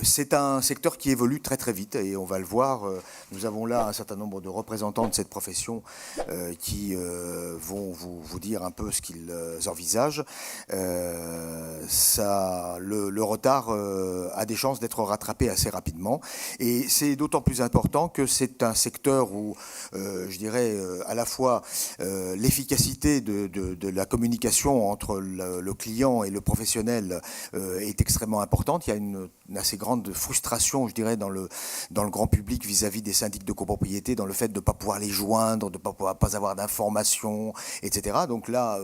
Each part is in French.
C'est un secteur qui évolue très très vite et on va le voir. Nous avons là un certain nombre de représentants de cette profession qui vont vous dire un peu ce qu'ils envisagent. Le retard a des chances d'être rattrapé assez rapidement et c'est d'autant plus important que c'est un secteur où, je dirais, à la fois l'efficacité de la communication entre le client et le professionnel est extrêmement importante. Il y a une assez grande frustration, je dirais, dans le grand public vis-à-vis des syndics de copropriété, dans le fait de ne pas pouvoir les joindre, de ne pas avoir d'informations, etc. Donc là,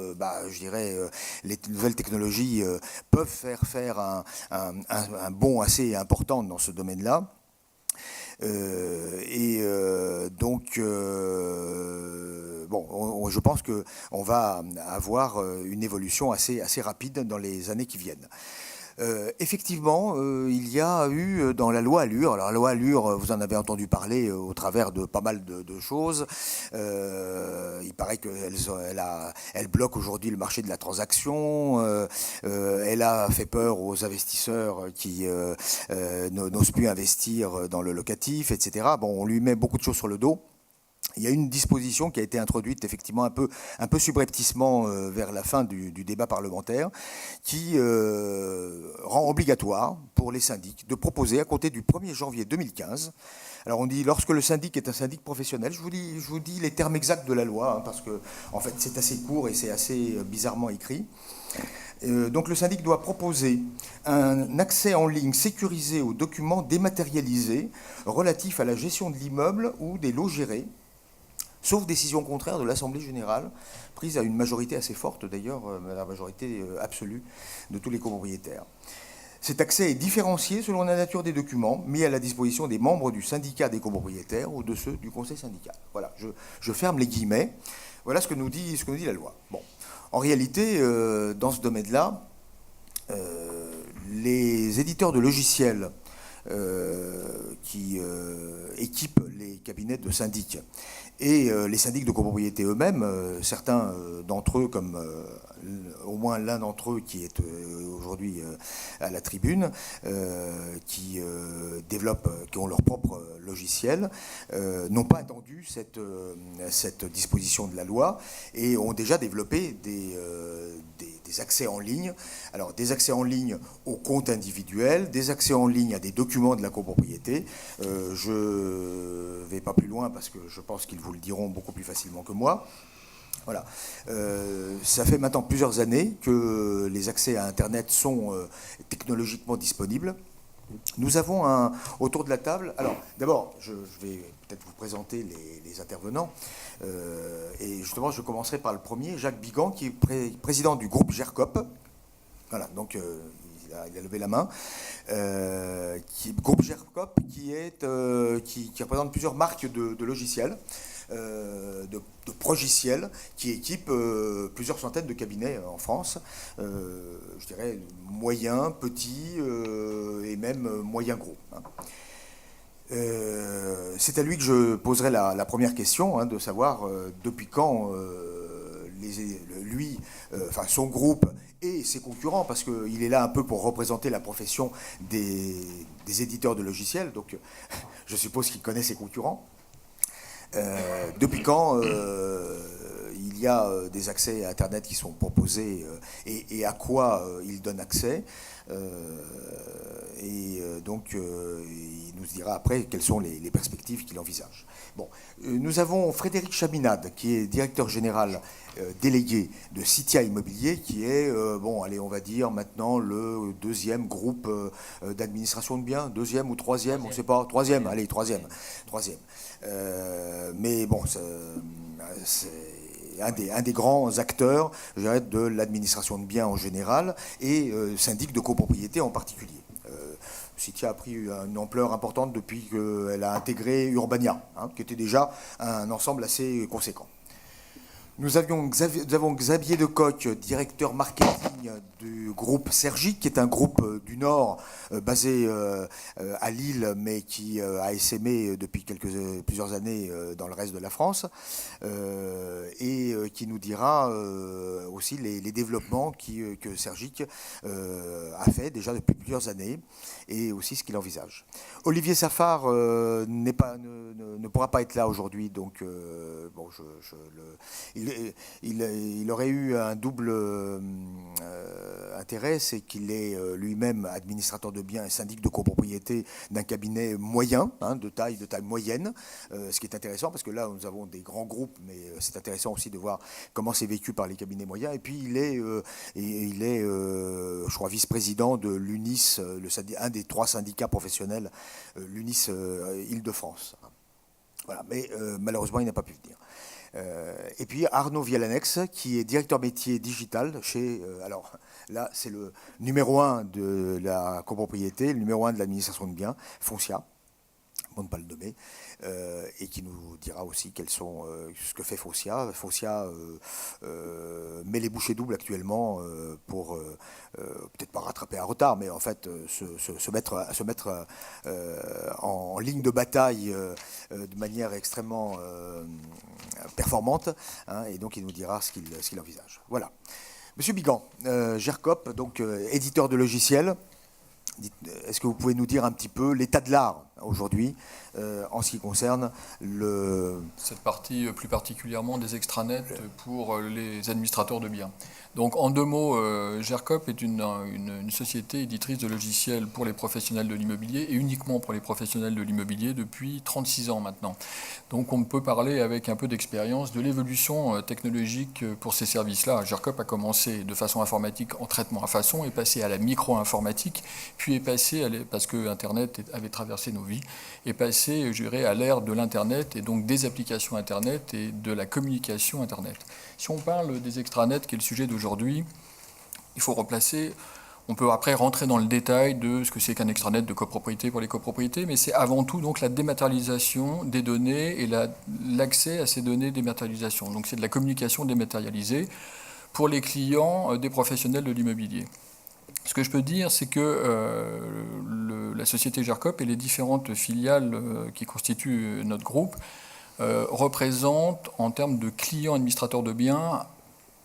je dirais, les nouvelles technologies peuvent faire un bond assez important dans ce domaine-là. Je pense qu'on va avoir une évolution assez rapide dans les années qui viennent. Effectivement, il y a eu dans la loi Allure, alors la loi Allure, vous en avez entendu parler au travers de pas mal de choses. Il paraît qu'elle bloque aujourd'hui le marché de la transaction. Elle a fait peur aux investisseurs qui n'osent plus investir dans le locatif, etc. Bon, on lui met beaucoup de choses sur le dos. Il y a une disposition qui a été introduite effectivement un peu subrepticement vers la fin du débat parlementaire qui rend obligatoire pour les syndics de proposer à compter du 1er janvier 2015. Alors on dit lorsque le syndic est un syndic professionnel, je vous dis les termes exacts de la loi, parce que en fait c'est assez court et c'est assez bizarrement écrit. Donc le syndic doit proposer un accès en ligne sécurisé aux documents dématérialisés relatifs à la gestion de l'immeuble ou des lots gérés, sauf décision contraire de l'Assemblée générale, prise à une majorité assez forte d'ailleurs, la majorité absolue de tous les copropriétaires. Cet accès est différencié selon la nature des documents mis à la disposition des membres du syndicat des copropriétaires ou de ceux du conseil syndical. Voilà, je ferme les guillemets. Voilà ce que nous dit la loi. Bon. En réalité, dans ce domaine-là, les éditeurs de logiciels qui équipent les cabinets de syndics et les syndics de copropriété eux-mêmes, certains d'entre eux, comme au moins l'un d'entre eux qui est aujourd'hui à la tribune, qui ont leur propre logiciel, n'ont pas attendu cette disposition de la loi et ont déjà développé des accès en ligne. Alors des accès en ligne aux comptes individuels, des accès en ligne à des documents de la copropriété. Je ne vais pas plus loin parce que je pense qu'ils vous le diront beaucoup plus facilement que moi. Voilà. Ça fait maintenant plusieurs années que les accès à Internet sont technologiquement disponibles. Nous avons autour de la table... Alors, d'abord, je vais peut-être vous présenter les intervenants. Et justement, je commencerai par le premier, Jacques Bigan, qui est président du groupe GERCOP. Voilà, donc il a levé la main. Groupe GERCOP, qui représente plusieurs marques de logiciels, de progiciels, qui équipent plusieurs centaines de cabinets en France, je dirais moyens, petits et même moyens gros. C'est à lui que je poserai la première question, de savoir depuis quand son groupe et ses concurrents, parce qu'il est là un peu pour représenter la profession des éditeurs de logiciels, donc je suppose qu'il connaît ses concurrents. Depuis quand il y a des accès à Internet qui sont proposés et à quoi ils donnent accès. Donc il nous dira après quelles sont les perspectives qu'il envisage. Bon, nous avons Frédéric Chaminade, qui est directeur général délégué de Citia Immobilier, qui est, on va dire maintenant le deuxième groupe d'administration de biens, deuxième ou troisième, on ne sait pas, troisième. Mais bon, c'est un des grands acteurs, je dirais, de l'administration de biens en général et syndic de copropriété en particulier. Citia a pris une ampleur importante depuis qu'elle a intégré Urbania, qui était déjà un ensemble assez conséquent. Nous avons Xavier Decoq, directeur marketing du groupe Sergic, qui est un groupe du Nord basé à Lille, mais qui a essaimé depuis plusieurs années dans le reste de la France, et qui nous dira aussi les développements que Sergic a fait déjà depuis plusieurs années, et aussi ce qu'il envisage. Olivier Safar ne pourra pas être là aujourd'hui, donc bon, il aurait eu un double intérêt, c'est qu'il est lui-même administrateur de biens et syndic de copropriété d'un cabinet moyen, de taille moyenne, ce qui est intéressant parce que là nous avons des grands groupes, mais c'est intéressant aussi de voir comment c'est vécu par les cabinets moyens. Et puis il est je crois, vice-président de l'UNIS, un des 3 syndicats professionnels, l'UNIS Île-de-France. Voilà, mais malheureusement il n'a pas pu venir. Et puis Arnaud Vialanex, qui est directeur métier digital chez... alors là, c'est le numéro 1 de la copropriété, le numéro 1 de l'administration de biens, Foncia, pour ne pas le nommer, et qui nous dira aussi ce que fait Foncia. Foncia met les bouchées doubles actuellement pour peut-être pas rattraper un retard, mais en fait se mettre en ligne de bataille de manière extrêmement performante, et donc il nous dira ce qu'il envisage. Voilà. Monsieur Bigan, GERCOP, donc éditeur de logiciels. Est-ce que vous pouvez nous dire un petit peu l'état de l'art aujourd'hui en ce qui concerne cette partie plus particulièrement des extranets pour les administrateurs de biens. Donc en 2 mots, GERCOP est une société éditrice de logiciels pour les professionnels de l'immobilier et uniquement pour les professionnels de l'immobilier depuis 36 ans maintenant. Donc on peut parler avec un peu d'expérience de l'évolution technologique pour ces services-là. GERCOP a commencé de façon informatique en traitement à façon, est passé à la micro-informatique, puis est passé, parce que Internet avait traversé nos vies, est passé, je dirais, à l'ère de l'Internet et donc des applications Internet et de la communication Internet. Si on parle des extranets, qui est le sujet d'aujourd'hui, il faut replacer, on peut après rentrer dans le détail de ce que c'est qu'un extranet de copropriété pour les copropriétés, mais c'est avant tout donc la dématérialisation des données et l'accès à ces données dématérialisation. Donc c'est de la communication dématérialisée pour les clients des professionnels de l'immobilier. Ce que je peux dire, c'est que la société GERCOP et les différentes filiales qui constituent notre groupe représentent, en termes de clients administrateurs de biens,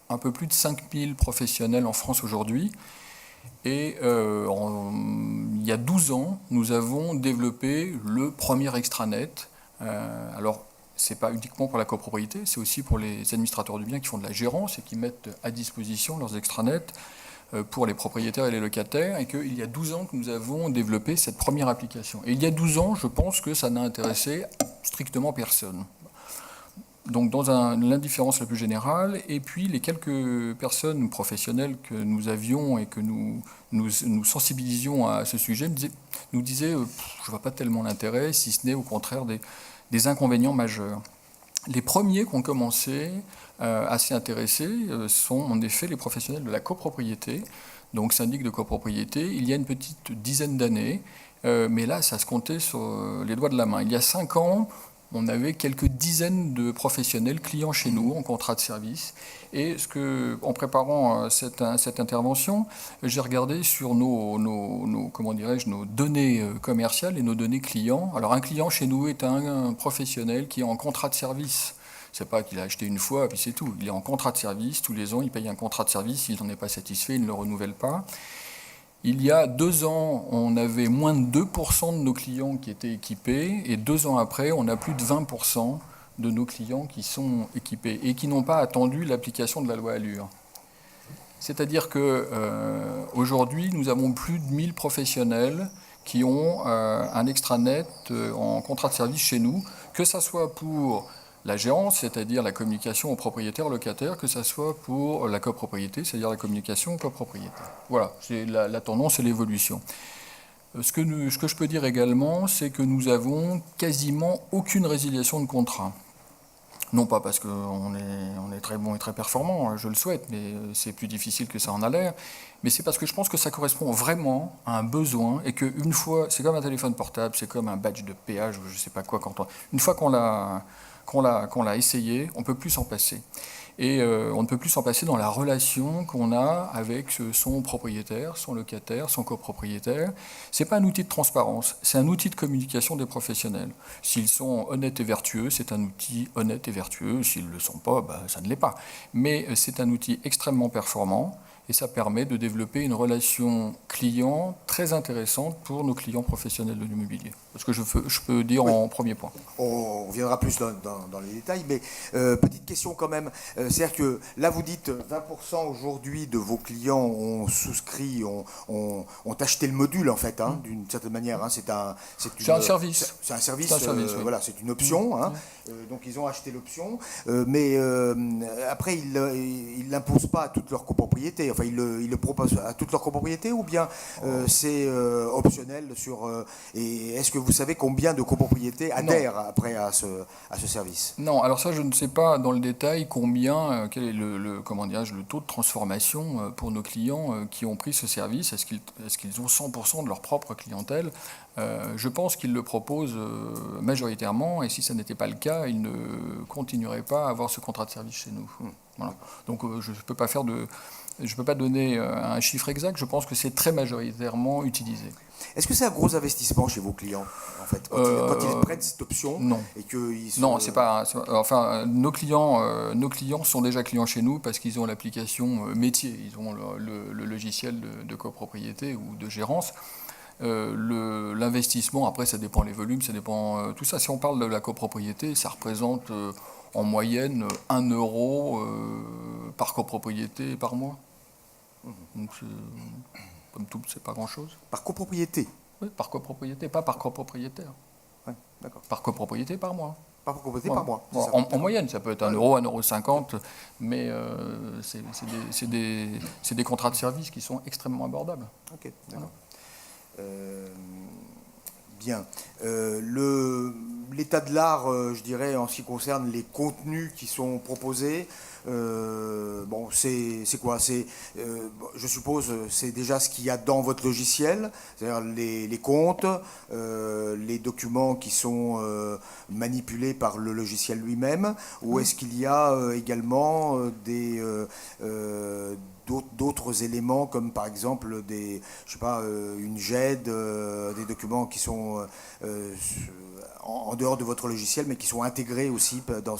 un peu plus de 5000 professionnels en France aujourd'hui. Et il y a 12 ans, nous avons développé le premier extranet. Alors, ce n'est pas uniquement pour la copropriété, c'est aussi pour les administrateurs de biens qui font de la gérance et qui mettent à disposition leurs extranets pour les propriétaires et les locataires, et qu'il y a 12 ans que nous avons développé cette première application. Et il y a 12 ans, je pense que ça n'a intéressé strictement personne. Donc dans l'indifférence la plus générale, et puis les quelques personnes professionnelles que nous avions et que nous sensibilisions à ce sujet nous disaient je ne vois pas tellement l'intérêt, si ce n'est au contraire des inconvénients majeurs. Les premiers qui ont commencé à s'y intéresser sont en effet les professionnels de la copropriété, donc syndic de copropriété, il y a une petite dizaine d'années, mais là ça se comptait sur les doigts de la main. Il y a 5 ans, on avait quelques dizaines de professionnels clients chez nous en contrat de service. Et en préparant cette intervention, j'ai regardé sur nos données commerciales et nos données clients. Alors un client chez nous est un professionnel qui est en contrat de service. C'est pas qu'il a acheté une fois, puis c'est tout. Il est en contrat de service, tous les ans, il paye un contrat de service, s'il n'en est pas satisfait, il ne le renouvelle pas. Il y a 2 ans, on avait moins de 2% de nos clients qui étaient équipés, et 2 ans après, on a plus de 20% de nos clients qui sont équipés et qui n'ont pas attendu l'application de la loi Allure. C'est-à-dire qu'aujourd'hui, nous avons plus de 1000 professionnels qui ont un extranet en contrat de service chez nous, que ça soit pour la gérance, c'est-à-dire la communication aux propriétaires locataires, que ce soit pour la copropriété, c'est-à-dire la communication aux copropriétaires. Voilà, c'est la tendance et l'évolution. Ce que je peux dire également, c'est que nous avons quasiment aucune résiliation de contrat. Non pas parce qu'on est très bon et très performant, je le souhaite, mais c'est plus difficile que ça en a l'air, mais c'est parce que je pense que ça correspond vraiment à un besoin et qu'une fois, c'est comme un téléphone portable, c'est comme un badge de péage, je ne sais pas quoi, une fois qu'on l'a essayé, on ne peut plus s'en passer. Et on ne peut plus s'en passer dans la relation qu'on a avec son propriétaire, son locataire, son copropriétaire. Ce n'est pas un outil de transparence, c'est un outil de communication des professionnels. S'ils sont honnêtes et vertueux, c'est un outil honnête et vertueux. S'ils ne le sont pas, ça ne l'est pas. Mais c'est un outil extrêmement performant. Et ça permet de développer une relation client très intéressante pour nos clients professionnels de l'immobilier. Parce que je peux dire en premier point. On reviendra plus dans les détails, mais petite question quand même. C'est-à-dire que là, vous dites 20% aujourd'hui de vos clients ont souscrit, ont acheté le module en fait, d'une certaine manière. C'est un service. C'est un service, oui. Voilà, c'est une option. Donc ils ont acheté l'option, mais après ils l'imposent pas à toute leur copropriété. Enfin, ils le proposent à toute leur copropriété ou bien c'est optionnel sur. Et est-ce que vous savez combien de copropriétés adhèrent après à ce service? Non, alors ça je ne sais pas dans le détail quel est le taux de transformation pour nos clients qui ont pris ce service. Est-ce qu'ils ont 100% de leur propre clientèle? Je pense qu'ils le proposent majoritairement, et si ça n'était pas le cas, ils ne continueraient pas à avoir ce contrat de service chez nous. Voilà. Donc je ne peux pas donner un chiffre exact, je pense que c'est très majoritairement utilisé. Est-ce que c'est un gros investissement chez vos clients, en fait, quand ils prennent cette option? Non. Non, c'est pas. Enfin, nos clients sont déjà clients chez nous parce qu'ils ont l'application métier, ils ont le logiciel de copropriété ou de gérance. L'investissement, après, ça dépend les volumes, ça dépend tout ça. Si on parle de la copropriété, ça représente en moyenne 1 euro par copropriété par mois. Donc, comme tout, c'est pas grand-chose. Par copropriété? Oui, par copropriété, pas par copropriétaire. Ouais, d'accord. Par copropriété par mois. Par copropriété par mois. Bon, en moyenne, ça peut être 1 euro, 1,50 €, mais c'est des contrats de service qui sont extrêmement abordables. Ok, d'accord. Bien. L'état de l'art, je dirais, en ce qui concerne les contenus qui sont proposés, c'est quoi? Je suppose, c'est déjà ce qu'il y a dans votre logiciel, c'est-à-dire les comptes, les documents qui sont manipulés par le logiciel lui-même, ou est-ce qu'il y a également d'autres éléments comme par exemple une GED, des documents qui sont en dehors de votre logiciel mais qui sont intégrés aussi dans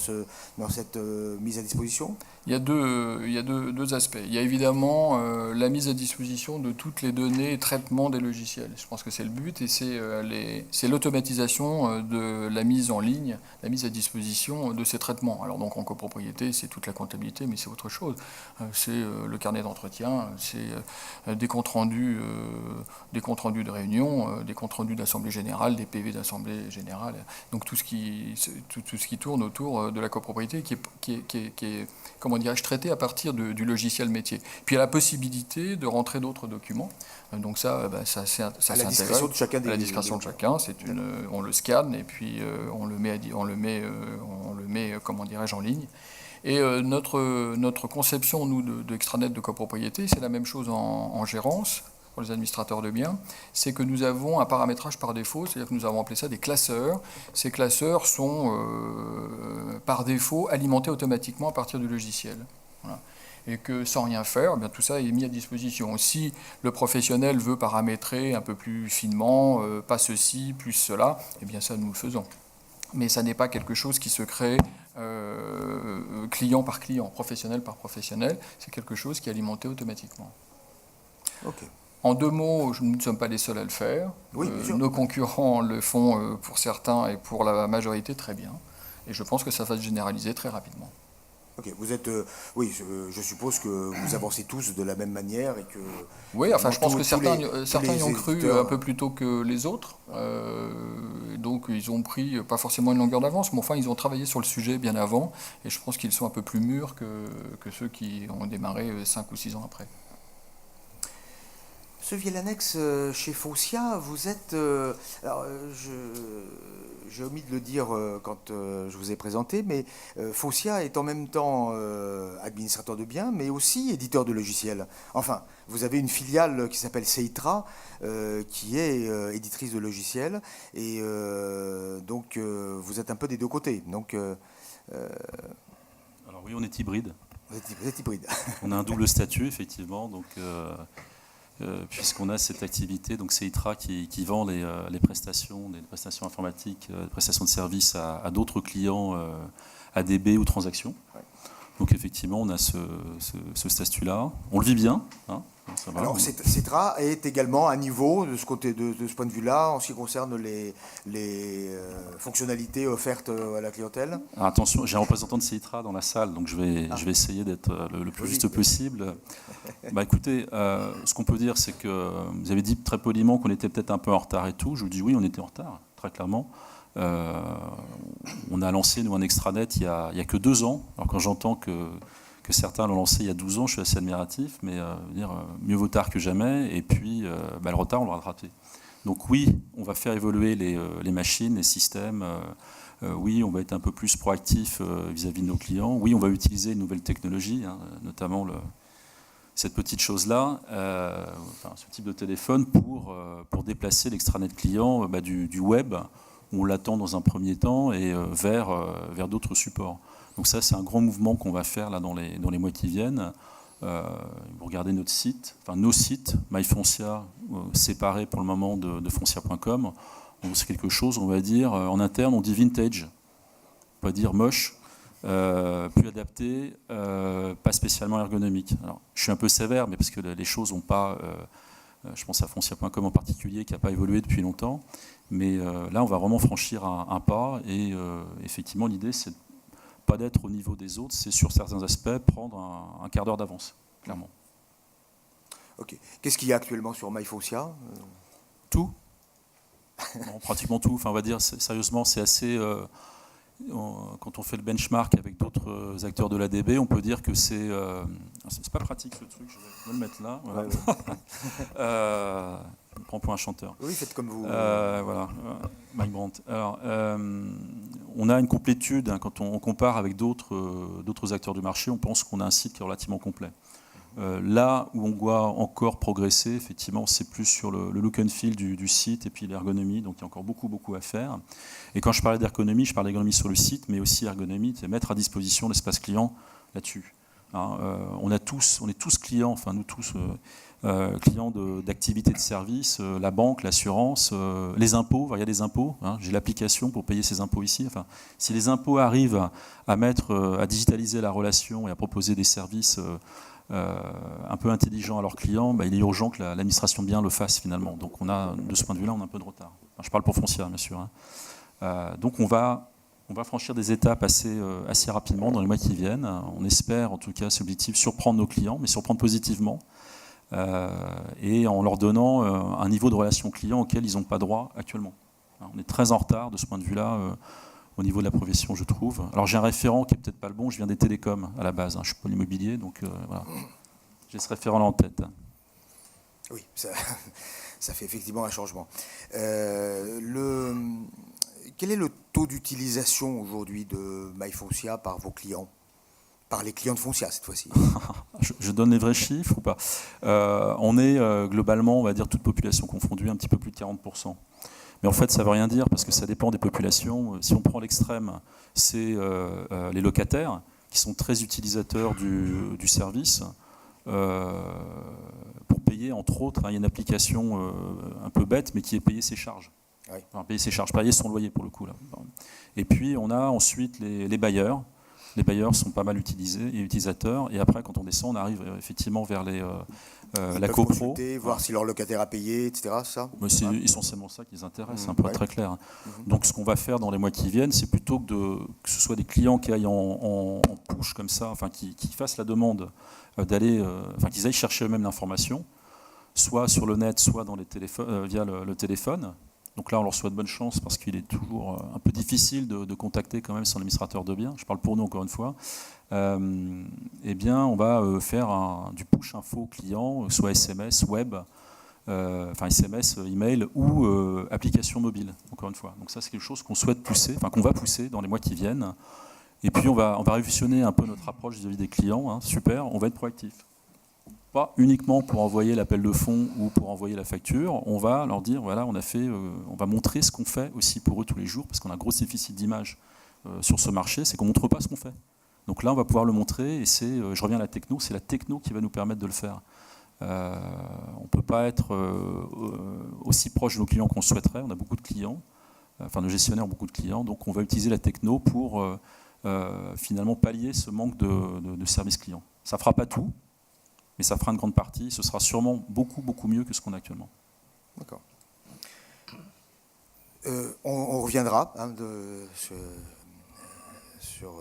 cette mise à disposition? Il y a deux aspects. Il y a évidemment la mise à disposition de toutes les données et traitement des logiciels. Je pense que c'est le but et c'est l'automatisation de la mise en ligne, la mise à disposition de ces traitements. Alors donc en copropriété, c'est toute la comptabilité, mais c'est autre chose. C'est le carnet d'entretien, c'est des comptes rendus de réunion, des comptes rendus d'assemblée générale, des PV d'assemblée générale. Donc tout ce qui tourne autour de la copropriété qui est comment dirais-je, traité à partir du logiciel métier. Puis il y a la possibilité de rentrer d'autres documents. Donc ça s'intègre à la discrétion de chacun. À la discrétion de chacun. On le scanne et puis on le met comment dirais-je, en ligne. Et notre conception, nous, d'extranet de copropriété, c'est la même chose en gérance. Pour les administrateurs de biens, c'est que nous avons un paramétrage par défaut, c'est-à-dire que nous avons appelé ça des classeurs. Ces classeurs sont par défaut alimentés automatiquement à partir du logiciel. Voilà. Et que sans rien faire, eh bien, tout ça est mis à disposition. Si le professionnel veut paramétrer un peu plus finement, pas ceci, plus cela, eh bien ça nous le faisons. Mais ça n'est pas quelque chose qui se crée client par client, professionnel par professionnel, c'est quelque chose qui est alimenté automatiquement. Ok. En 2 mots, nous ne sommes pas les seuls à le faire. Oui, nos concurrents le font pour certains et pour la majorité très bien. Et je pense que ça va se généraliser très rapidement. Ok, vous êtes, je suppose que vous avancez tous de la même manière et que. Oui, enfin, je pense que certains y ont cru un peu plus tôt que les autres. Donc, ils ont pris pas forcément une longueur d'avance, mais enfin, ils ont travaillé sur le sujet bien avant. Et je pense qu'ils sont un peu plus mûrs que ceux qui ont démarré 5 ou 6 ans après. Ce Vielanex, chez Foncia, vous êtes. J'ai omis de le dire quand je vous ai présenté, mais Foncia est en même temps administrateur de biens, mais aussi éditeur de logiciels. Enfin, vous avez une filiale qui s'appelle Seitra, qui est éditrice de logiciels, et donc vous êtes un peu des deux côtés. Donc, alors oui, on est hybride. Vous êtes hybride. On a un double statut, effectivement, donc, puisqu'on a cette activité, donc c'est ITRA qui vend les prestations, des prestations informatiques, des prestations de services à d'autres clients, ADB ou transactions. Ouais. Donc effectivement, on a ce statut-là. On le vit bien. Hein, ça va. Alors, CETRA est également à niveau de ce point de vue-là, en ce qui concerne les fonctionnalités offertes à la clientèle. Alors, attention, j'ai un représentant de CETRA dans la salle, donc je vais essayer d'être le plus juste possible. Écoutez, ce qu'on peut dire, c'est que vous avez dit très poliment qu'on était peut-être un peu en retard et tout. Je vous dis oui, on était en retard, très clairement. On a lancé, nous, un extranet il y a que 2 ans. Alors quand j'entends que certains l'ont lancé il y a 12 ans, je suis assez admiratif, mais mieux vaut tard que jamais. Et puis, le retard, on l'aura rattrapé. Donc oui, on va faire évoluer les machines, les systèmes. Oui, on va être un peu plus proactif vis-à-vis de nos clients. Oui, on va utiliser une nouvelle technologie, hein, notamment cette petite chose-là, ce type de téléphone pour déplacer l'extranet client du web, où on l'attend dans un premier temps, et vers d'autres supports. Donc ça, c'est un grand mouvement qu'on va faire là, dans les mois qui viennent. Vous regardez notre site, nos sites, MyFoncia, séparés pour le moment de foncia.com. C'est quelque chose, on va dire, en interne, on dit vintage, on va dire moche, plus adapté, pas spécialement ergonomique. Alors, je suis un peu sévère, mais parce que les choses n'ont pas... je pense à foncia.com en particulier, qui n'a pas évolué depuis longtemps. Mais là, on va vraiment franchir un pas. Et effectivement, l'idée, c'est pas d'être au niveau des autres, c'est sur certains aspects prendre un quart d'heure d'avance, clairement. Ok. Qu'est-ce qu'il y a actuellement sur MyFoncia ? Tout. Non, pratiquement tout. Enfin, on va dire, sérieusement, c'est assez... quand on fait le benchmark avec d'autres acteurs de l'ADB, on peut dire que c'est pas pratique ce truc, je vais le mettre là. Voilà. Ouais. Je me prends pour un chanteur. Oui, faites comme vous. Voilà, Mike Brandt. Alors, on a une complétude, hein, quand on compare avec d'autres acteurs du marché, on pense qu'on a un site qui est relativement complet. Là où on doit encore progresser, effectivement, c'est plus sur le look and feel du site et puis l'ergonomie, donc il y a encore beaucoup à faire. Et quand je parlais d'ergonomie, je parlais d'ergonomie sur le site, mais aussi ergonomie, c'est mettre à disposition l'espace client là-dessus. Hein, on est tous clients, enfin nous tous, clients d'activités de services, la banque, l'assurance, les impôts, il y a des impôts, hein, j'ai l'application pour payer ces impôts ici. Enfin, si les impôts arrivent à digitaliser la relation et à proposer des services un peu intelligents à leurs clients, il est urgent que l'administration bien le fasse finalement. Donc de ce point de vue-là, on a un peu de retard. Enfin, je parle pour Foncia, bien sûr. Hein. Donc on va franchir des étapes assez rapidement dans les mois qui viennent. On espère, en tout cas, cet objectif, surprendre nos clients, mais surprendre positivement, et en leur donnant un niveau de relation client auquel ils n'ont pas droit actuellement. Alors, on est très en retard de ce point de vue-là, au niveau de la profession, je trouve. Alors j'ai un référent qui n'est peut-être pas le bon, je viens des télécoms à la base, hein. Je ne suis pas l'immobilier, donc voilà. J'ai ce référent-là en tête. Oui, ça fait effectivement un changement. Quel est le taux d'utilisation aujourd'hui de MyFoncia par vos clients ? Par les clients de Foncia, cette fois-ci. Je donne les vrais chiffres ou pas ? On est globalement, on va dire, toute population confondue, un petit peu plus de 40%. Mais en fait, ça ne veut rien dire parce que ça dépend des populations. Si on prend l'extrême, c'est les locataires qui sont très utilisateurs du service pour payer, entre autres, il y a une application un peu bête, mais qui est payer ses charges. Oui. Enfin, payer ses charges, payer son loyer pour le coup. Là. Et puis, on a ensuite les bailleurs. Les bailleurs sont pas mal utilisateurs. Et après, quand on descend, on arrive effectivement vers la copro. Voir si leur locataire a payé, etc. Ça. Mais c'est essentiellement ça qui les intéresse, pour être très clair. Donc, ce qu'on va faire dans les mois qui viennent, c'est plutôt que ce soit des clients qui aillent en push comme ça, enfin, qui fassent la demande qu'ils aillent chercher eux-mêmes l'information, soit sur le net, soit dans les téléphones, via le téléphone. Donc là, on leur souhaite bonne chance parce qu'il est toujours un peu difficile de contacter quand même son administrateur de biens. Je parle pour nous encore une fois. Eh bien, on va faire du push info client, soit SMS, web, SMS, email ou application mobile, encore une fois. Donc ça, c'est quelque chose qu'on souhaite pousser, qu'on va pousser dans les mois qui viennent. Et puis, on va révolutionner un peu notre approche vis-à-vis des clients. Hein, super, on va être proactif. Pas uniquement pour envoyer l'appel de fonds ou pour envoyer la facture, on va leur dire, voilà, on va montrer ce qu'on fait aussi pour eux tous les jours, parce qu'on a un gros déficit d'image sur ce marché, c'est qu'on ne montre pas ce qu'on fait. Donc là, on va pouvoir le montrer, et je reviens à la techno, c'est la techno qui va nous permettre de le faire. On ne peut pas être aussi proche de nos clients qu'on le souhaiterait. On a beaucoup de clients, enfin nos gestionnaires ont beaucoup de clients, donc on va utiliser la techno pour finalement pallier ce manque de service client. Ça ne fera pas tout, mais ça fera une grande partie. Ce sera sûrement beaucoup, beaucoup mieux que ce qu'on a actuellement. D'accord. On reviendra sur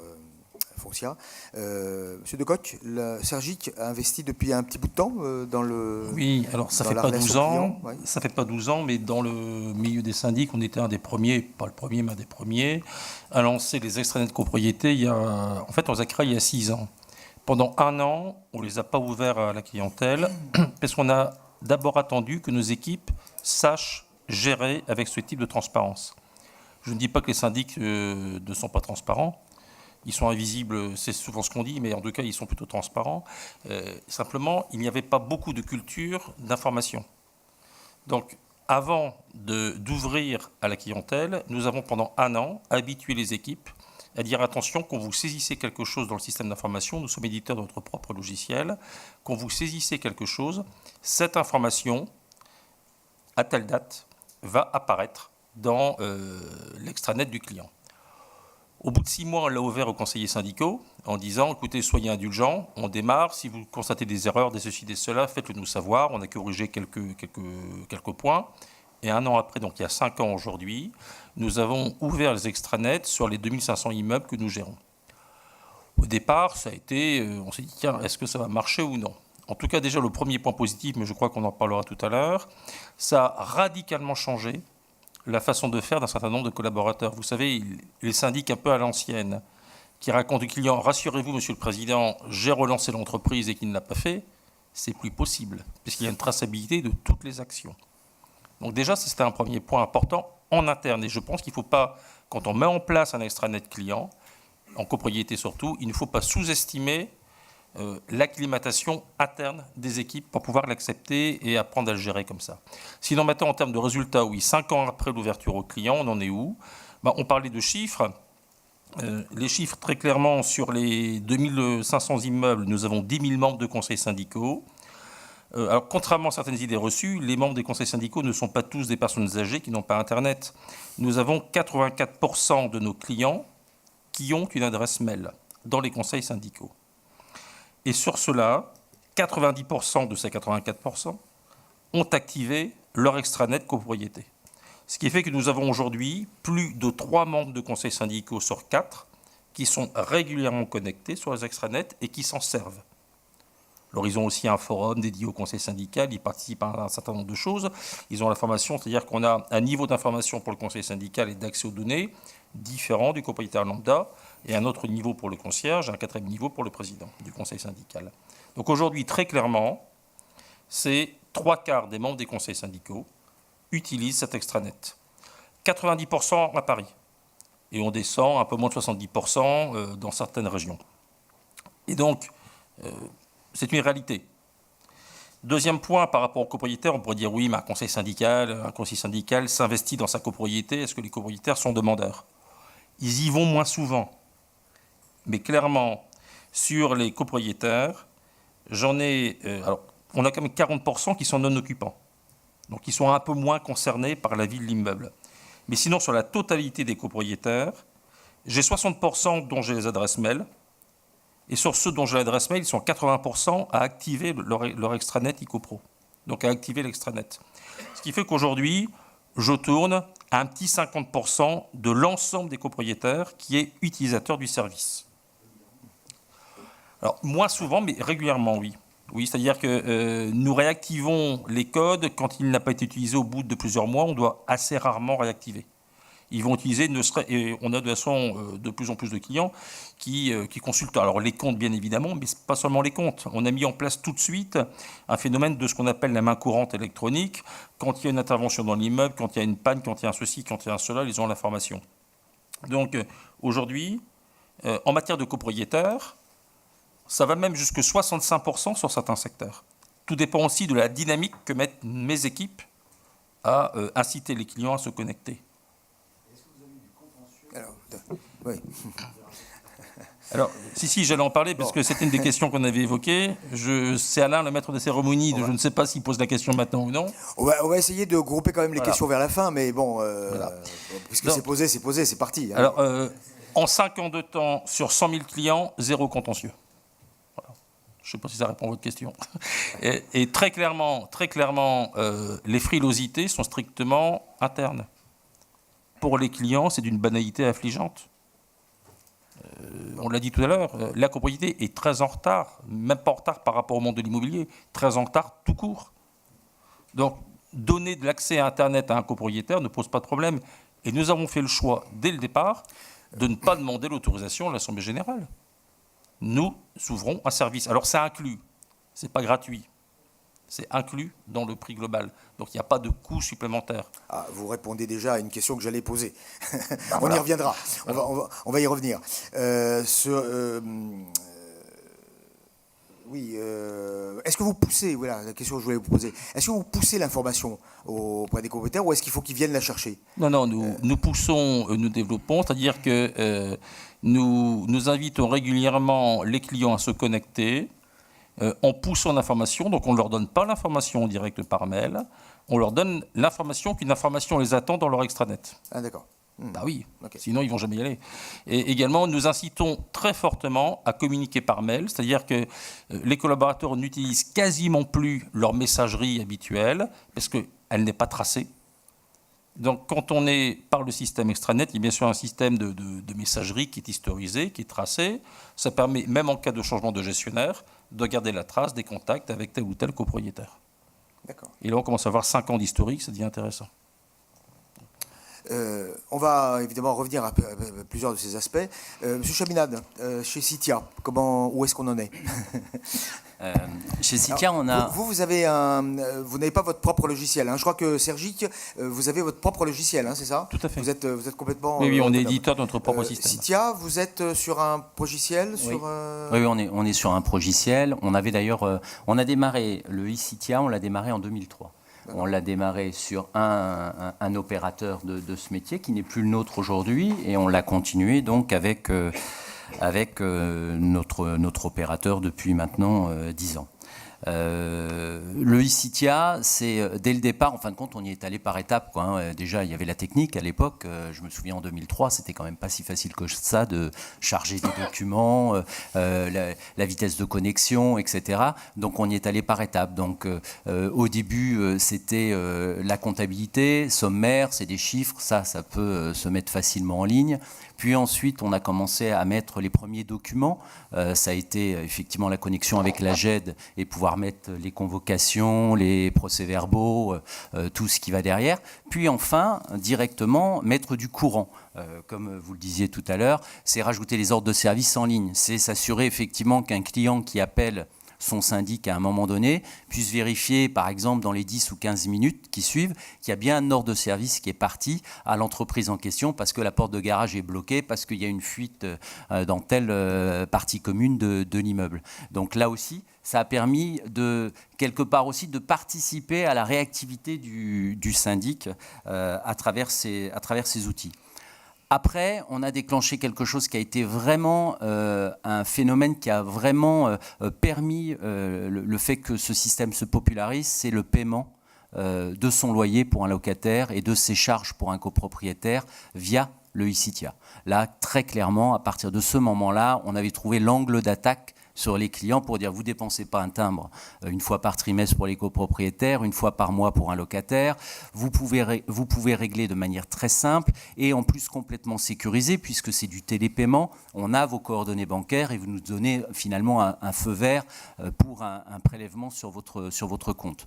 Foncia. Monsieur Decoq, Sergic a investi depuis un petit bout de temps dans le. Oui, alors ça fait pas 12 ans. Ouais. Ça fait pas 12 ans, mais dans le milieu des syndics, on était un des premiers, pas le premier, mais un des premiers, à lancer les extranets de copropriété. En fait, on les a créés il y a 6 ans. Pendant 1 an, on les a pas ouverts à la clientèle parce qu'on a d'abord attendu que nos équipes sachent gérer avec ce type de transparence. Je ne dis pas que les syndics ne sont pas transparents. Ils sont invisibles, c'est souvent ce qu'on dit, mais en tout cas, ils sont plutôt transparents. Simplement, il n'y avait pas beaucoup de culture d'information. Donc, avant d'ouvrir à la clientèle, nous avons pendant 1 an habitué les équipes à dire attention, quand vous saisissez quelque chose dans le système d'information, nous sommes éditeurs de notre propre logiciel, quand vous saisissez quelque chose, cette information, à telle date, va apparaître dans l'extranet du client. Au bout de 6 mois, on l'a ouvert aux conseillers syndicaux en disant, écoutez, soyez indulgents, on démarre, si vous constatez des erreurs, des ceci, des cela, faites-le nous savoir, on a corrigé quelques points. Et 1 an après, donc il y a 5 ans aujourd'hui, nous avons ouvert les extranets sur les 2500 immeubles que nous gérons. Au départ, ça a été, on s'est dit, tiens, est-ce que ça va marcher ou non ? En tout cas, déjà, le premier point positif, mais je crois qu'on en parlera tout à l'heure, ça a radicalement changé la façon de faire d'un certain nombre de collaborateurs. Vous savez, les syndics un peu à l'ancienne, qui racontent au client, rassurez-vous, monsieur le président, j'ai relancé l'entreprise et qu'il ne l'a pas fait, c'est plus possible, puisqu'il y a une traçabilité de toutes les actions. Donc déjà, c'était un premier point important en interne. Et je pense qu'il ne faut pas, quand on met en place un extranet client, en copropriété surtout, il ne faut pas sous-estimer l'acclimatation interne des équipes pour pouvoir l'accepter et apprendre à le gérer comme ça. Sinon, maintenant, en termes de résultats, oui, 5 ans après l'ouverture au client, on en est où ? On parlait de chiffres. Les chiffres, très clairement, sur les 2500 immeubles, nous avons 10 000 membres de conseils syndicaux. Alors, contrairement à certaines idées reçues, les membres des conseils syndicaux ne sont pas tous des personnes âgées qui n'ont pas Internet. Nous avons 84% de nos clients qui ont une adresse mail dans les conseils syndicaux. Et sur cela, 90% de ces 84% ont activé leur extranet copropriété. Ce qui fait que nous avons aujourd'hui plus de 3 membres de conseils syndicaux sur 4 qui sont régulièrement connectés sur les extranets et qui s'en servent. Alors, ils ont aussi un forum dédié au conseil syndical, ils participent à un certain nombre de choses. Ils ont la formation, c'est-à-dire qu'on a un niveau d'information pour le conseil syndical et d'accès aux données différent du copropriétaire lambda, et un autre niveau pour le concierge, un 4e niveau pour le président du conseil syndical. Donc aujourd'hui, très clairement, c'est 3/4 des membres des conseils syndicaux utilisent cet extranet. 90% à Paris. Et on descend un peu moins de 70% dans certaines régions. Et donc, c'est une réalité. Deuxième point, par rapport aux copropriétaires, on pourrait dire oui, mais un conseil syndical s'investit dans sa copropriété. Est-ce que les copropriétaires sont demandeurs ? Ils y vont moins souvent. Mais clairement, sur les copropriétaires, alors, on a quand même 40% qui sont non-occupants. Donc, ils sont un peu moins concernés par la vie de l'immeuble. Mais sinon, sur la totalité des copropriétaires, j'ai 60% dont j'ai les adresses mail. Et sur ceux dont j'ai l'adresse mail, ils sont 80% à activer leur extranet IcoPro. Donc, à activer l'extranet. Ce qui fait qu'aujourd'hui, je tourne à un petit 50% de l'ensemble des copropriétaires qui est utilisateur du service. Alors, moins souvent, mais régulièrement, oui. Oui, c'est-à-dire que nous réactivons les codes quand il n'a pas été utilisé au bout de plusieurs mois. On doit assez rarement réactiver. Ils vont utiliser, et on a de toute façon de plus en plus de clients qui consultent. Alors les comptes, bien évidemment, mais pas seulement les comptes. On a mis en place tout de suite un phénomène de ce qu'on appelle la main courante électronique. Quand il y a une intervention dans l'immeuble, quand il y a une panne, quand il y a un ceci, quand il y a un cela, ils ont l'information. Donc aujourd'hui, en matière de copropriétaires, ça va même jusqu'à 65% sur certains secteurs. Tout dépend aussi de la dynamique que mettent mes équipes à inciter les clients à se connecter. Alors, oui. Alors, si, j'allais en parler, parce que c'était une des questions qu'on avait évoquées. C'est Alain, le maître des cérémonies. Je ne sais pas s'il pose la question maintenant ou non. On va essayer de grouper quand même les questions vers la fin, mais bon, puisque c'est posé, c'est parti. Hein. Alors, en 5 ans de temps, sur 100 000 clients, 0 contentieux. Voilà. Je ne sais pas si ça répond à votre question. Et très clairement, les frilosités sont strictement internes. Pour les clients, c'est d'une banalité affligeante. On l'a dit tout à l'heure, la copropriété est très en retard, même pas en retard par rapport au monde de l'immobilier, très en retard tout court. Donc, donner de l'accès à Internet à un copropriétaire ne pose pas de problème. Et nous avons fait le choix, dès le départ, de ne pas demander l'autorisation de l'Assemblée générale. Nous ouvrons un service. Alors, c'est inclus, c'est pas gratuit. C'est inclus dans le prix global. Donc, il n'y a pas de coût supplémentaire. Ah, vous répondez déjà à une question que j'allais poser. On y reviendra. On va y revenir. Est-ce que vous poussez, voilà la question que je voulais vous poser, est-ce que vous poussez l'information auprès des copropriétaires ou est-ce qu'il faut qu'ils viennent la chercher? Non, nous poussons, nous développons, c'est-à-dire que nous invitons régulièrement les clients à se connecter. En poussant l'information, donc on ne leur donne pas l'information en direct par mail, on leur donne l'information qu'une information les attend dans leur extranet. Ah d'accord. Bah oui, okay. Sinon ils ne vont jamais y aller. Et également, nous incitons très fortement à communiquer par mail, c'est-à-dire que les collaborateurs n'utilisent quasiment plus leur messagerie habituelle, parce qu'elle n'est pas tracée. Donc quand on est par le système extranet, il y a bien sûr un système de messagerie qui est historisé, qui est tracé. Ça permet, même en cas de changement de gestionnaire, de garder la trace des contacts avec tel ou tel copropriétaire. D'accord. Et là, on commence à avoir 5 ans d'historique, ça devient intéressant. On va évidemment revenir à plusieurs de ces aspects. Monsieur Chaminade, chez Citia, où est-ce qu'on en est? Chez Citia, on a... Vous n'avez pas votre propre logiciel. Hein. Je crois que Sergic, vous avez votre propre logiciel, hein, c'est ça? Tout à fait. Vous êtes complètement... Oui, on est éditeur de notre propre système. Citia, vous êtes sur un progiciel? Oui, on est sur un progiciel. On avait d'ailleurs... on a démarré le e-Citia, on l'a démarré en 2003. On l'a démarré sur un opérateur de ce métier qui n'est plus le nôtre aujourd'hui et on l'a continué donc avec notre opérateur depuis maintenant 10 ans. Le e-Citia, c'est dès le départ, en fin de compte, on y est allé par étapes, quoi, hein. Déjà, il y avait la technique à l'époque. Je me souviens en 2003, c'était quand même pas si facile que ça de charger des documents, la vitesse de connexion, etc. Donc, on y est allé par étapes. Donc, au début, c'était la comptabilité sommaire, c'est des chiffres, ça peut se mettre facilement en ligne. Puis ensuite, on a commencé à mettre les premiers documents. Ça a été effectivement la connexion avec la GED et pouvoir mettre les convocations, les procès-verbaux, tout ce qui va derrière. Puis enfin, directement, mettre du courant. Comme vous le disiez tout à l'heure, c'est rajouter les ordres de service en ligne. C'est s'assurer effectivement qu'un client qui appelle son syndic à un moment donné puisse vérifier, par exemple, dans les 10 ou 15 minutes qui suivent, qu'il y a bien un ordre de service qui est parti à l'entreprise en question parce que la porte de garage est bloquée, parce qu'il y a une fuite dans telle partie commune de l'immeuble. Donc là aussi, ça a permis quelque part aussi de participer à la réactivité du syndic à travers ces outils. Après, on a déclenché quelque chose qui a été vraiment un phénomène qui a vraiment permis le fait que ce système se popularise, c'est le paiement de son loyer pour un locataire et de ses charges pour un copropriétaire via le e-Citia. Là, très clairement, à partir de ce moment-là, on avait trouvé l'angle d'attaque sur les clients pour dire vous ne dépensez pas un timbre une fois par trimestre pour les copropriétaires, une fois par mois pour un locataire. Vous pouvez régler de manière très simple et en plus complètement sécurisée puisque c'est du télépaiement. On a vos coordonnées bancaires et vous nous donnez finalement un feu vert pour un prélèvement sur votre compte.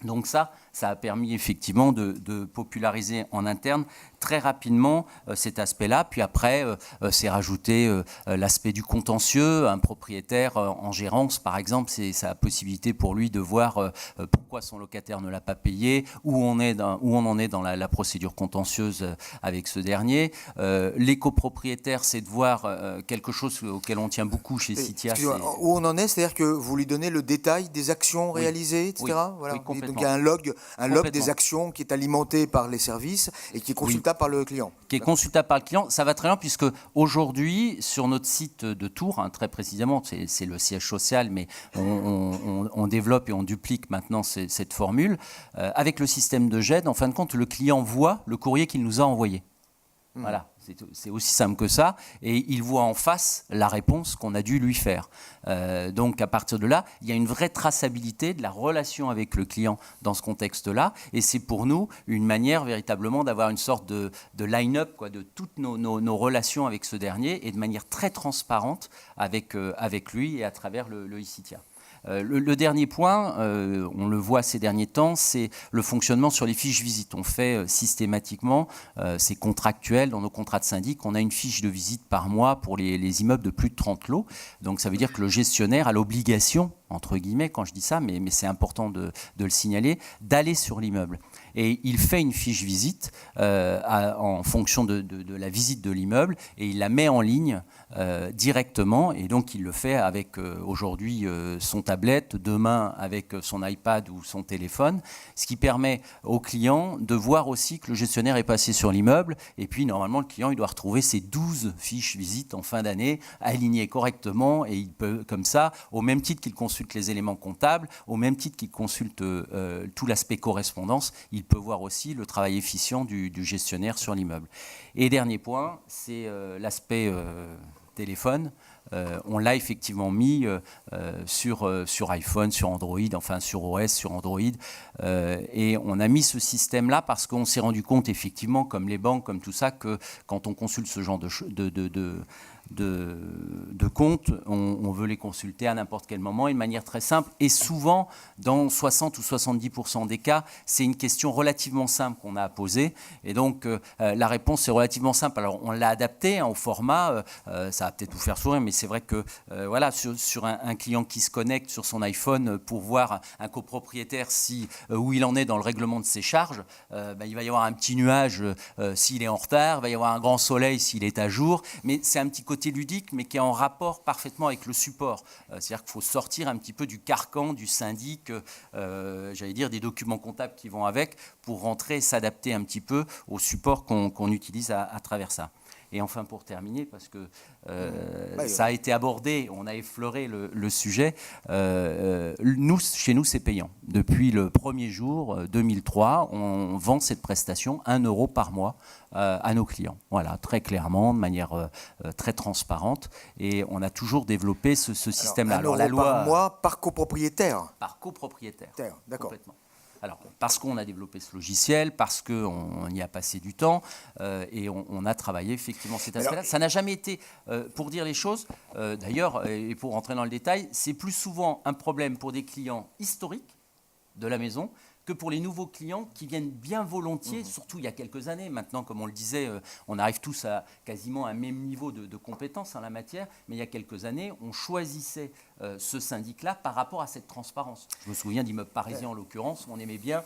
Donc ça a permis effectivement de populariser en interne très rapidement cet aspect-là. Puis après, c'est rajouté l'aspect du contentieux. Un propriétaire en gérance, par exemple, c'est la possibilité pour lui de voir pourquoi son locataire ne l'a pas payé, où on en est dans la procédure contentieuse avec ce dernier. Les copropriétaires, c'est de voir quelque chose auquel on tient beaucoup chez Citia. Où on en est, c'est-à-dire que vous lui donnez le détail des actions réalisées, etc. Oui, voilà. oui, complètement. il y a un log des actions qui est alimenté par les services et qui est consultable par le client. Qui est consultable par le client. Ça va très bien puisque aujourd'hui, sur notre site de Tours, très précisément, c'est le siège social, mais on développe et on duplique maintenant cette formule. Avec le système de GED, en fin de compte, le client voit le courrier qu'il nous a envoyé. Voilà, c'est aussi simple que ça. Et il voit en face la réponse qu'on a dû lui faire. Donc à partir de là, il y a une vraie traçabilité de la relation avec le client dans ce contexte-là. Et c'est pour nous une manière véritablement d'avoir une sorte de line-up de toutes nos relations avec ce dernier et de manière très transparente avec lui et à travers le e-Citia. Le dernier point, on le voit ces derniers temps, c'est le fonctionnement sur les fiches visite. On fait systématiquement, c'est contractuel dans nos contrats de syndic, on a une fiche de visite par mois pour les immeubles de plus de 30 lots. Donc ça veut dire que le gestionnaire a l'obligation, entre guillemets, quand je dis ça, mais c'est important de le signaler, d'aller sur l'immeuble. Et il fait une fiche visite en fonction de la visite de l'immeuble et il la met en ligne directement. Et donc il le fait avec aujourd'hui son tablette, demain avec son iPad ou son téléphone, ce qui permet au client de voir aussi que le gestionnaire est passé sur l'immeuble. Et puis normalement le client il doit retrouver ses 12 fiches visites en fin d'année alignées correctement et il peut comme ça, au même titre qu'il consulte les éléments comptables, au même titre qu'il consulte tout l'aspect correspondance, il peut voir aussi le travail efficient du gestionnaire sur l'immeuble. Et dernier point, c'est l'aspect téléphone. On l'a effectivement mis sur iPhone, sur Android, enfin sur OS, sur Android. Et on a mis ce système-là parce qu'on s'est rendu compte effectivement, comme les banques, comme tout ça, que quand on consulte ce genre de comptes, on veut les consulter à n'importe quel moment et de manière très simple. Et souvent, dans 60 ou 70% des cas, c'est une question relativement simple qu'on a à poser. Et donc, la réponse est relativement simple. Alors, on l'a adapté au format. Ça va peut-être vous faire sourire, mais c'est vrai que voilà, sur un client qui se connecte sur son iPhone pour voir un copropriétaire où il en est dans le règlement de ses charges, il va y avoir un petit nuage s'il est en retard, il va y avoir un grand soleil s'il est à jour. Mais c'est un petit côté ludique, mais qui est en rapport parfaitement avec le support. C'est-à-dire qu'il faut sortir un petit peu du carcan, du syndic, j'allais dire des documents comptables qui vont avec, pour rentrer et s'adapter un petit peu au support qu'on utilise à travers ça. Et enfin, pour terminer, parce que ça a été abordé, on a effleuré le sujet, chez nous, c'est payant. Depuis le premier jour, 2003, on vend cette prestation 1 € par mois à nos clients. Voilà, très clairement, de manière très transparente. Et on a toujours développé ce système-là. Alors, 1 € par mois par copropriétaire. Par copropriétaire. D'accord. Complètement. Alors, parce qu'on a développé ce logiciel, parce qu'on y a passé du temps et on a travaillé effectivement cet aspect-là. Ça n'a jamais été, pour dire les choses, d'ailleurs, et pour rentrer dans le détail, c'est plus souvent un problème pour des clients historiques de la maison que pour les nouveaux clients qui viennent bien volontiers, surtout il y a quelques années. Maintenant, comme on le disait, on arrive tous à quasiment un même niveau de compétences en la matière, mais il y a quelques années, on choisissait ce syndic-là par rapport à cette transparence. Je me souviens d'immeubles parisiens en l'occurrence, où on aimait bien,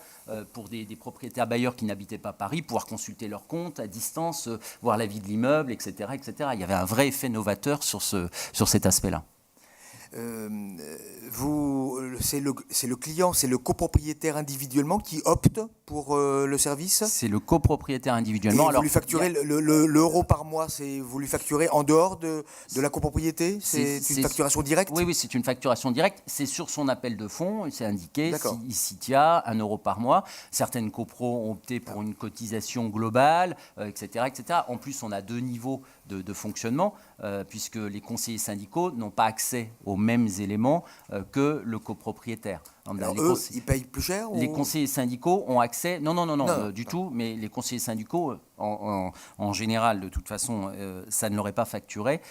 pour des propriétaires bailleurs qui n'habitaient pas Paris, pouvoir consulter leurs comptes à distance, voir la vie de l'immeuble, etc., etc. Il y avait un vrai effet novateur sur cet aspect-là. C'est le client, c'est le copropriétaire individuellement qui opte pour le service. C'est le copropriétaire individuellement. Et vous lui facturez l'euro par mois, vous lui facturez en dehors de la copropriété. C'est une facturation directe. Oui, c'est une facturation directe. C'est sur son appel de fonds, c'est indiqué. E-Citia, 1 € par mois. Certaines copros ont opté pour une cotisation globale, etc., etc. En plus, on a 2 niveaux de fonctionnement, puisque les conseillers syndicaux n'ont pas accès aux mêmes éléments que le copropriétaire. Alors eux, ils payent plus cher Les conseillers syndicaux ont accès... Non, du tout, mais les conseillers syndicaux, en général, de toute façon, ça ne l'aurait pas facturé.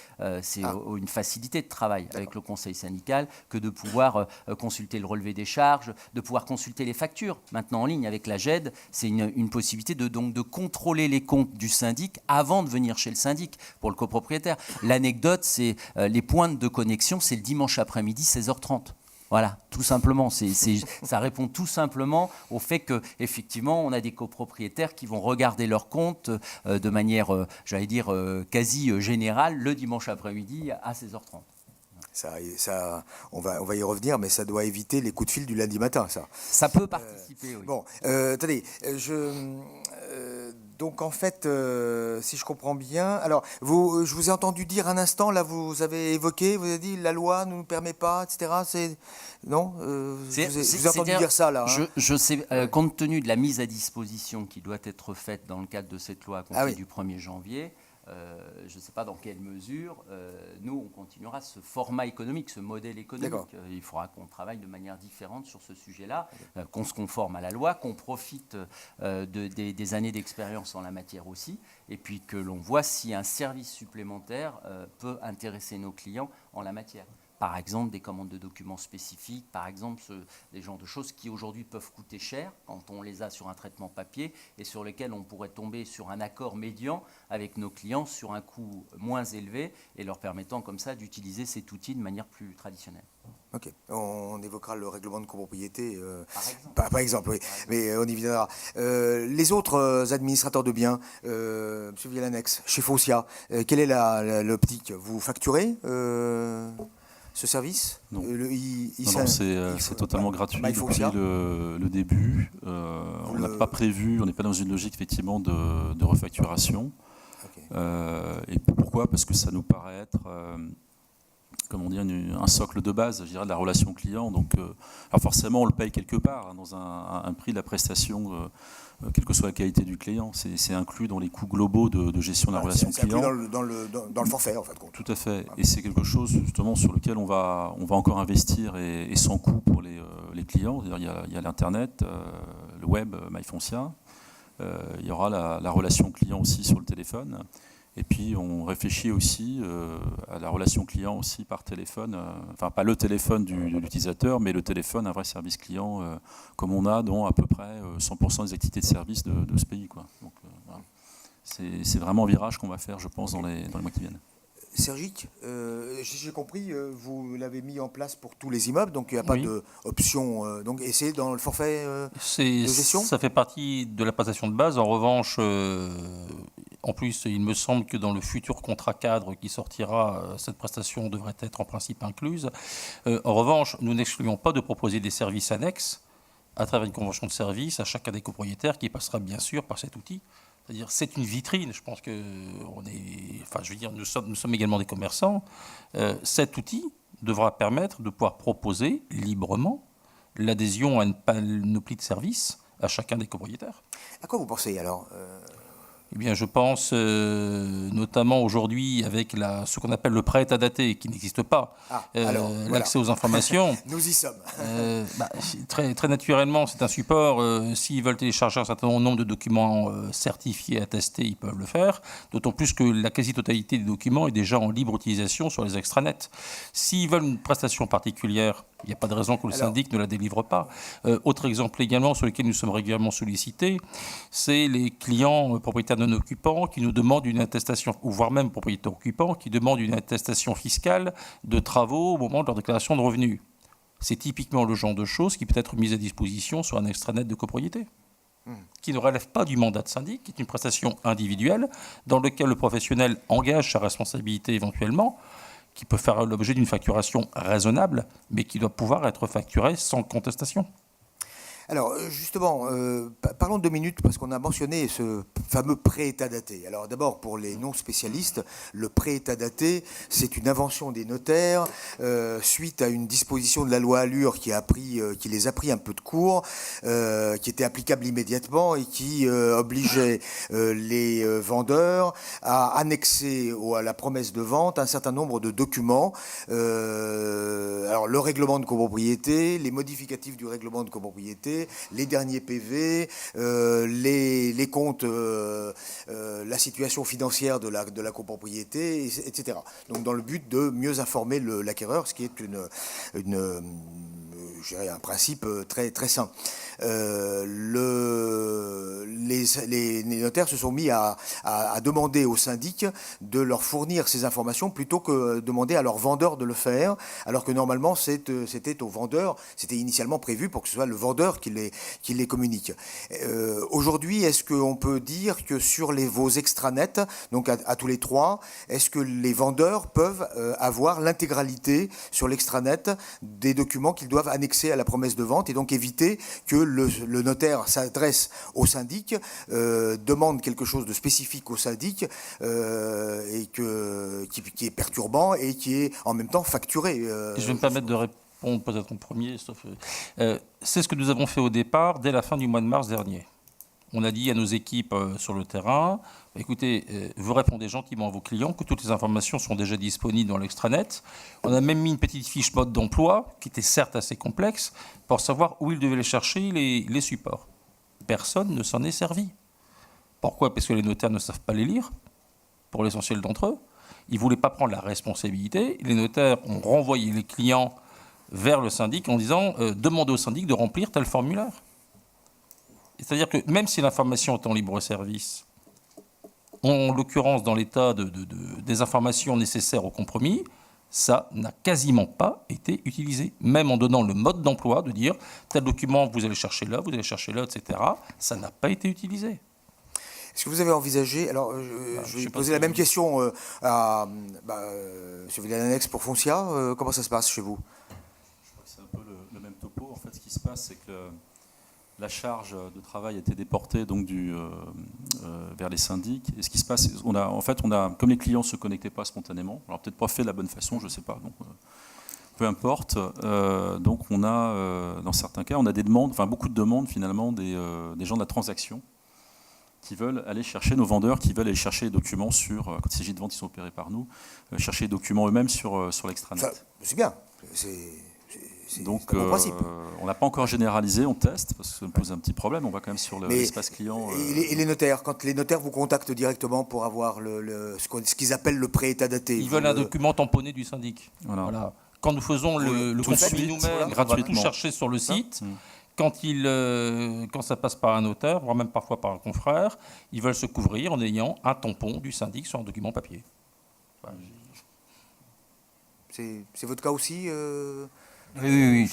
C'est une facilité de travail avec le conseil syndical que de pouvoir consulter le relevé des charges, de pouvoir consulter les factures. Maintenant, en ligne, avec la GED, c'est une possibilité de contrôler les comptes du syndic avant de venir chez le syndic pour le copropriétaire. L'anecdote, c'est les pointes de connexion, c'est le dimanche après-midi, 16h30. Voilà, tout simplement. Ça répond tout simplement au fait qu'effectivement, on a des copropriétaires qui vont regarder leurs comptes de manière, quasi générale, le dimanche après-midi à 16h30. On va y revenir, mais ça doit éviter les coups de fil du lundi matin, ça. Ça peut participer, oui. Bon, attendez, donc en fait, si je comprends bien, alors je vous ai entendu dire un instant, là vous avez dit la loi ne nous permet pas, etc. Non, je vous ai entendu dire ça là. Hein. Je sais, compte tenu de la mise à disposition qui doit être faite dans le cadre de cette loi à compter du 1er janvier, je ne sais pas dans quelle mesure, nous, on continuera ce format économique, ce modèle économique. Il faudra qu'on travaille de manière différente sur ce sujet-là, qu'on se conforme à la loi, qu'on profite des années d'expérience en la matière aussi, et puis que l'on voit si un service supplémentaire peut intéresser nos clients en la matière. Par exemple, des commandes de documents spécifiques, par exemple, des genres de choses qui aujourd'hui peuvent coûter cher quand on les a sur un traitement papier et sur lesquels on pourrait tomber sur un accord médian avec nos clients sur un coût moins élevé et leur permettant comme ça d'utiliser cet outil de manière plus traditionnelle. Ok, on évoquera le règlement de copropriété, par exemple, oui, mais on y viendra. Les autres administrateurs de biens, M. Vialanex, chez Foncia, quelle est l'optique? Vous facturez ce service? Non, c'est totalement gratuit depuis le début. On n'a pas prévu, on n'est pas dans une logique effectivement de refacturation. Okay. Et pourquoi? Parce que ça nous paraît être un socle de base, je dirais, de la relation client. Donc, alors forcément, on le paye quelque part, dans un prix de la prestation, quelle que soit la qualité du client. C'est inclus dans les coûts globaux de gestion de la relation client. C'est dans le forfait, en fait. Tout à fait. Et c'est quelque chose, justement, sur lequel on va encore investir et sans coût pour les clients. Il y a l'Internet, le web, MyFoncia. Il y aura la relation client aussi sur le téléphone. Et puis, on réfléchit aussi à la relation client aussi par téléphone. Enfin, pas le téléphone de l'utilisateur, mais le téléphone, un vrai service client, comme on a dans à peu près 100% des activités de service de ce pays, quoi. Donc, voilà. C'est vraiment un virage qu'on va faire, je pense, dans les mois qui viennent. Sergic, j'ai compris, vous l'avez mis en place pour tous les immeubles, donc il n'y a pas d'option. Et c'est dans le forfait de gestion? Ça fait partie de la prestation de base. En revanche, en plus, il me semble que dans le futur contrat cadre qui sortira, cette prestation devrait être en principe incluse. En revanche, nous n'excluons pas de proposer des services annexes à travers une convention de service à chacun des copropriétaires qui passera bien sûr par cet outil. C'est-à-dire, c'est une vitrine. Je pense que nous sommes également des commerçants. Cet outil devra permettre de pouvoir proposer librement l'adhésion à une panoplie de services à chacun des copropriétaires. À quoi vous pensez alors Eh bien, je pense notamment aujourd'hui avec ce qu'on appelle le prêt état daté, qui n'existe pas, l'accès aux informations. Nous y sommes. Très, très naturellement, c'est un support. S'ils veulent télécharger un certain nombre de documents certifiés, attestés, ils peuvent le faire. D'autant plus que la quasi-totalité des documents est déjà en libre utilisation sur les extranets. S'ils veulent une prestation particulière, il n'y a pas de raison que le syndic ne la délivre pas. Autre exemple également sur lequel nous sommes régulièrement sollicités, c'est les clients propriétaires non occupants qui nous demandent une attestation, ou voire même propriétaires occupants qui demandent une attestation fiscale de travaux au moment de leur déclaration de revenus. C'est typiquement le genre de choses qui peut être mise à disposition sur un extranet de copropriété, qui ne relève pas du mandat de syndic, qui est une prestation individuelle dans laquelle le professionnel engage sa responsabilité éventuellement, qui peut faire l'objet d'une facturation raisonnable, mais qui doit pouvoir être facturée sans contestation. Alors justement, parlons 2 minutes parce qu'on a mentionné ce fameux pré-état daté. Alors d'abord, pour les non-spécialistes, le pré-état daté, c'est une invention des notaires suite à une disposition de la loi Allure qui les a pris un peu de court, qui était applicable immédiatement et qui obligeait les vendeurs à annexer à la promesse de vente un certain nombre de documents. Alors le règlement de copropriété, les modificatifs du règlement de copropriété, les derniers PV, les comptes, la situation financière de la copropriété, etc. Donc dans le but de mieux informer l'acquéreur, ce qui est je dirais, un principe très, très sain. Les notaires se sont mis à demander aux syndics de leur fournir ces informations plutôt que demander à leurs vendeurs de le faire, alors que normalement c'était aux vendeurs, c'était initialement prévu pour que ce soit le vendeur qui les communique. Aujourd'hui, est-ce qu'on peut dire que sur vos extranets, donc à tous les trois, est-ce que les vendeurs peuvent avoir l'intégralité sur l'extranet des documents qu'ils doivent annexer à la promesse de vente et donc éviter que le notaire s'adresse au syndic, demande quelque chose de spécifique au syndic et qui est perturbant et qui est en même temps facturé. Je vais me permettre de répondre peut-être en premier. C'est ce que nous avons fait au départ dès la fin du mois de mars dernier. On a dit à nos équipes sur le terrain, écoutez, vous répondez gentiment à vos clients que toutes les informations sont déjà disponibles dans l'extranet. On a même mis une petite fiche mode d'emploi, qui était certes assez complexe, pour savoir où ils devaient les chercher, les supports. Personne ne s'en est servi. Pourquoi ? Parce que les notaires ne savent pas les lire, pour l'essentiel d'entre eux. Ils ne voulaient pas prendre la responsabilité. Les notaires ont renvoyé les clients vers le syndic en disant demandez au syndic de remplir tel formulaire. C'est-à-dire que même si l'information est en libre service, en l'occurrence dans l'état des informations nécessaires au compromis, ça n'a quasiment pas été utilisé. Même en donnant le mode d'emploi, de dire tel document, vous allez chercher là, etc., ça n'a pas été utilisé. Est-ce que vous avez envisagé, alors je vais poser la même question à M. Villanex pour Foncia, comment ça se passe chez vous ? Je crois que c'est un peu le même topo. En fait, ce qui se passe, c'est que la charge de travail a été déportée donc vers les syndics. Et ce qui se passe, on a, comme les clients ne se connectaient pas spontanément, alors peut-être pas fait de la bonne façon, je ne sais pas, donc peu importe. Donc on a, dans certains cas, on a des demandes, enfin beaucoup de demandes finalement des gens de la transaction qui veulent aller chercher, nos vendeurs qui veulent aller chercher les documents quand il s'agit de ventes qui sont opérées par nous, chercher les documents eux-mêmes sur l'extranet. C'est bien. Donc, on n'a pas encore généralisé, on teste, parce que ça me pose un petit problème. On va quand même sur l'espace client. Et les notaires, quand les notaires vous contactent directement pour avoir ce qu'ils appellent le pré-état daté. Ils veulent un document tamponné du syndic. Voilà. Quand nous faisons le compromis nous-mêmes, on va tout chercher sur le site. Quand ça passe par un notaire, voire même parfois par un confrère, ils veulent se couvrir en ayant un tampon du syndic sur un document papier. C'est votre cas aussi Oui.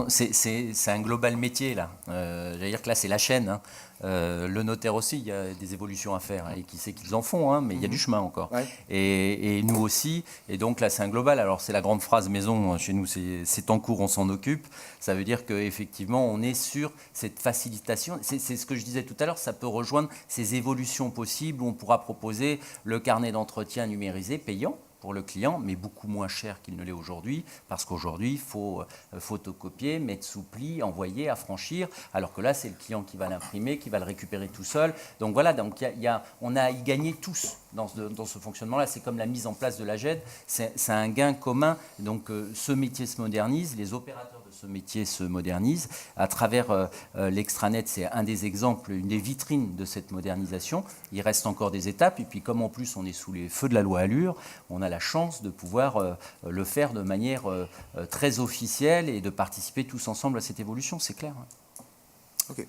C'est un global métier, là. J'allais dire que là, c'est la chaîne. Hein. Le notaire aussi, il y a des évolutions à faire. Et qui sait qu'ils en font, hein, mais il y a du chemin encore. Ouais. Et nous aussi. Et donc là, c'est un global. Alors, c'est la grande phrase maison. Chez nous, c'est en cours, on s'en occupe. Ça veut dire qu'effectivement, on est sur cette facilitation. C'est ce que je disais tout à l'heure. Ça peut rejoindre ces évolutions possibles où on pourra proposer le carnet d'entretien numérisé payant pour le client, mais beaucoup moins cher qu'il ne l'est aujourd'hui, parce qu'aujourd'hui, il faut photocopier, mettre sous pli, envoyer, affranchir, alors que là, c'est le client qui va l'imprimer, qui va le récupérer tout seul. Donc voilà, on a à y gagner tous dans ce fonctionnement-là. C'est comme la mise en place de l'AGED, c'est un gain commun. Donc ce métier se modernise, les opérateurs de ce métier se modernisent. À travers l'extranet, c'est un des exemples, une des vitrines de cette modernisation. Il reste encore des étapes, et puis comme en plus on est sous les feux de la loi Allure, on a la chance de pouvoir le faire de manière très officielle et de participer tous ensemble à cette évolution, c'est clair. Ok.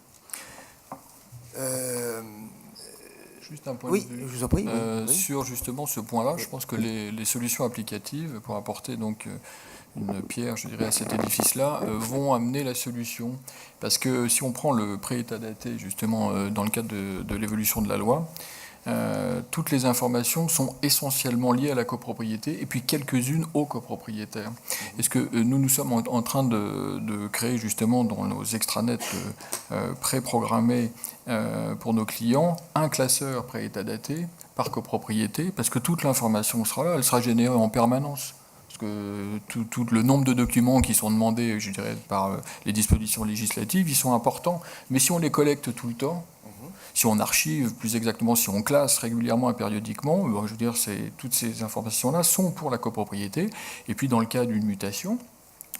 Juste un point de vue. Je vous en prie. Oui. Sur justement ce point-là, je pense que les solutions applicatives pour apporter donc une pierre, je dirais, à cet édifice-là, vont amener la solution. Parce que si on prend le pré-état daté, justement, dans le cadre de l'évolution de la loi, toutes les informations sont essentiellement liées à la copropriété et puis quelques-unes aux copropriétaires. Est-ce que nous sommes en train de créer justement dans nos extranets pré-programmés pour nos clients un classeur pré-état daté par copropriété, parce que toute l'information sera là, elle sera générée en permanence. Parce que tout le nombre de documents qui sont demandés, je dirais, par les dispositions législatives, ils sont importants. Mais si on les collecte tout le temps, si on archive, plus exactement, si on classe régulièrement et périodiquement, je veux dire, toutes ces informations-là sont pour la copropriété. Et puis, dans le cas d'une mutation,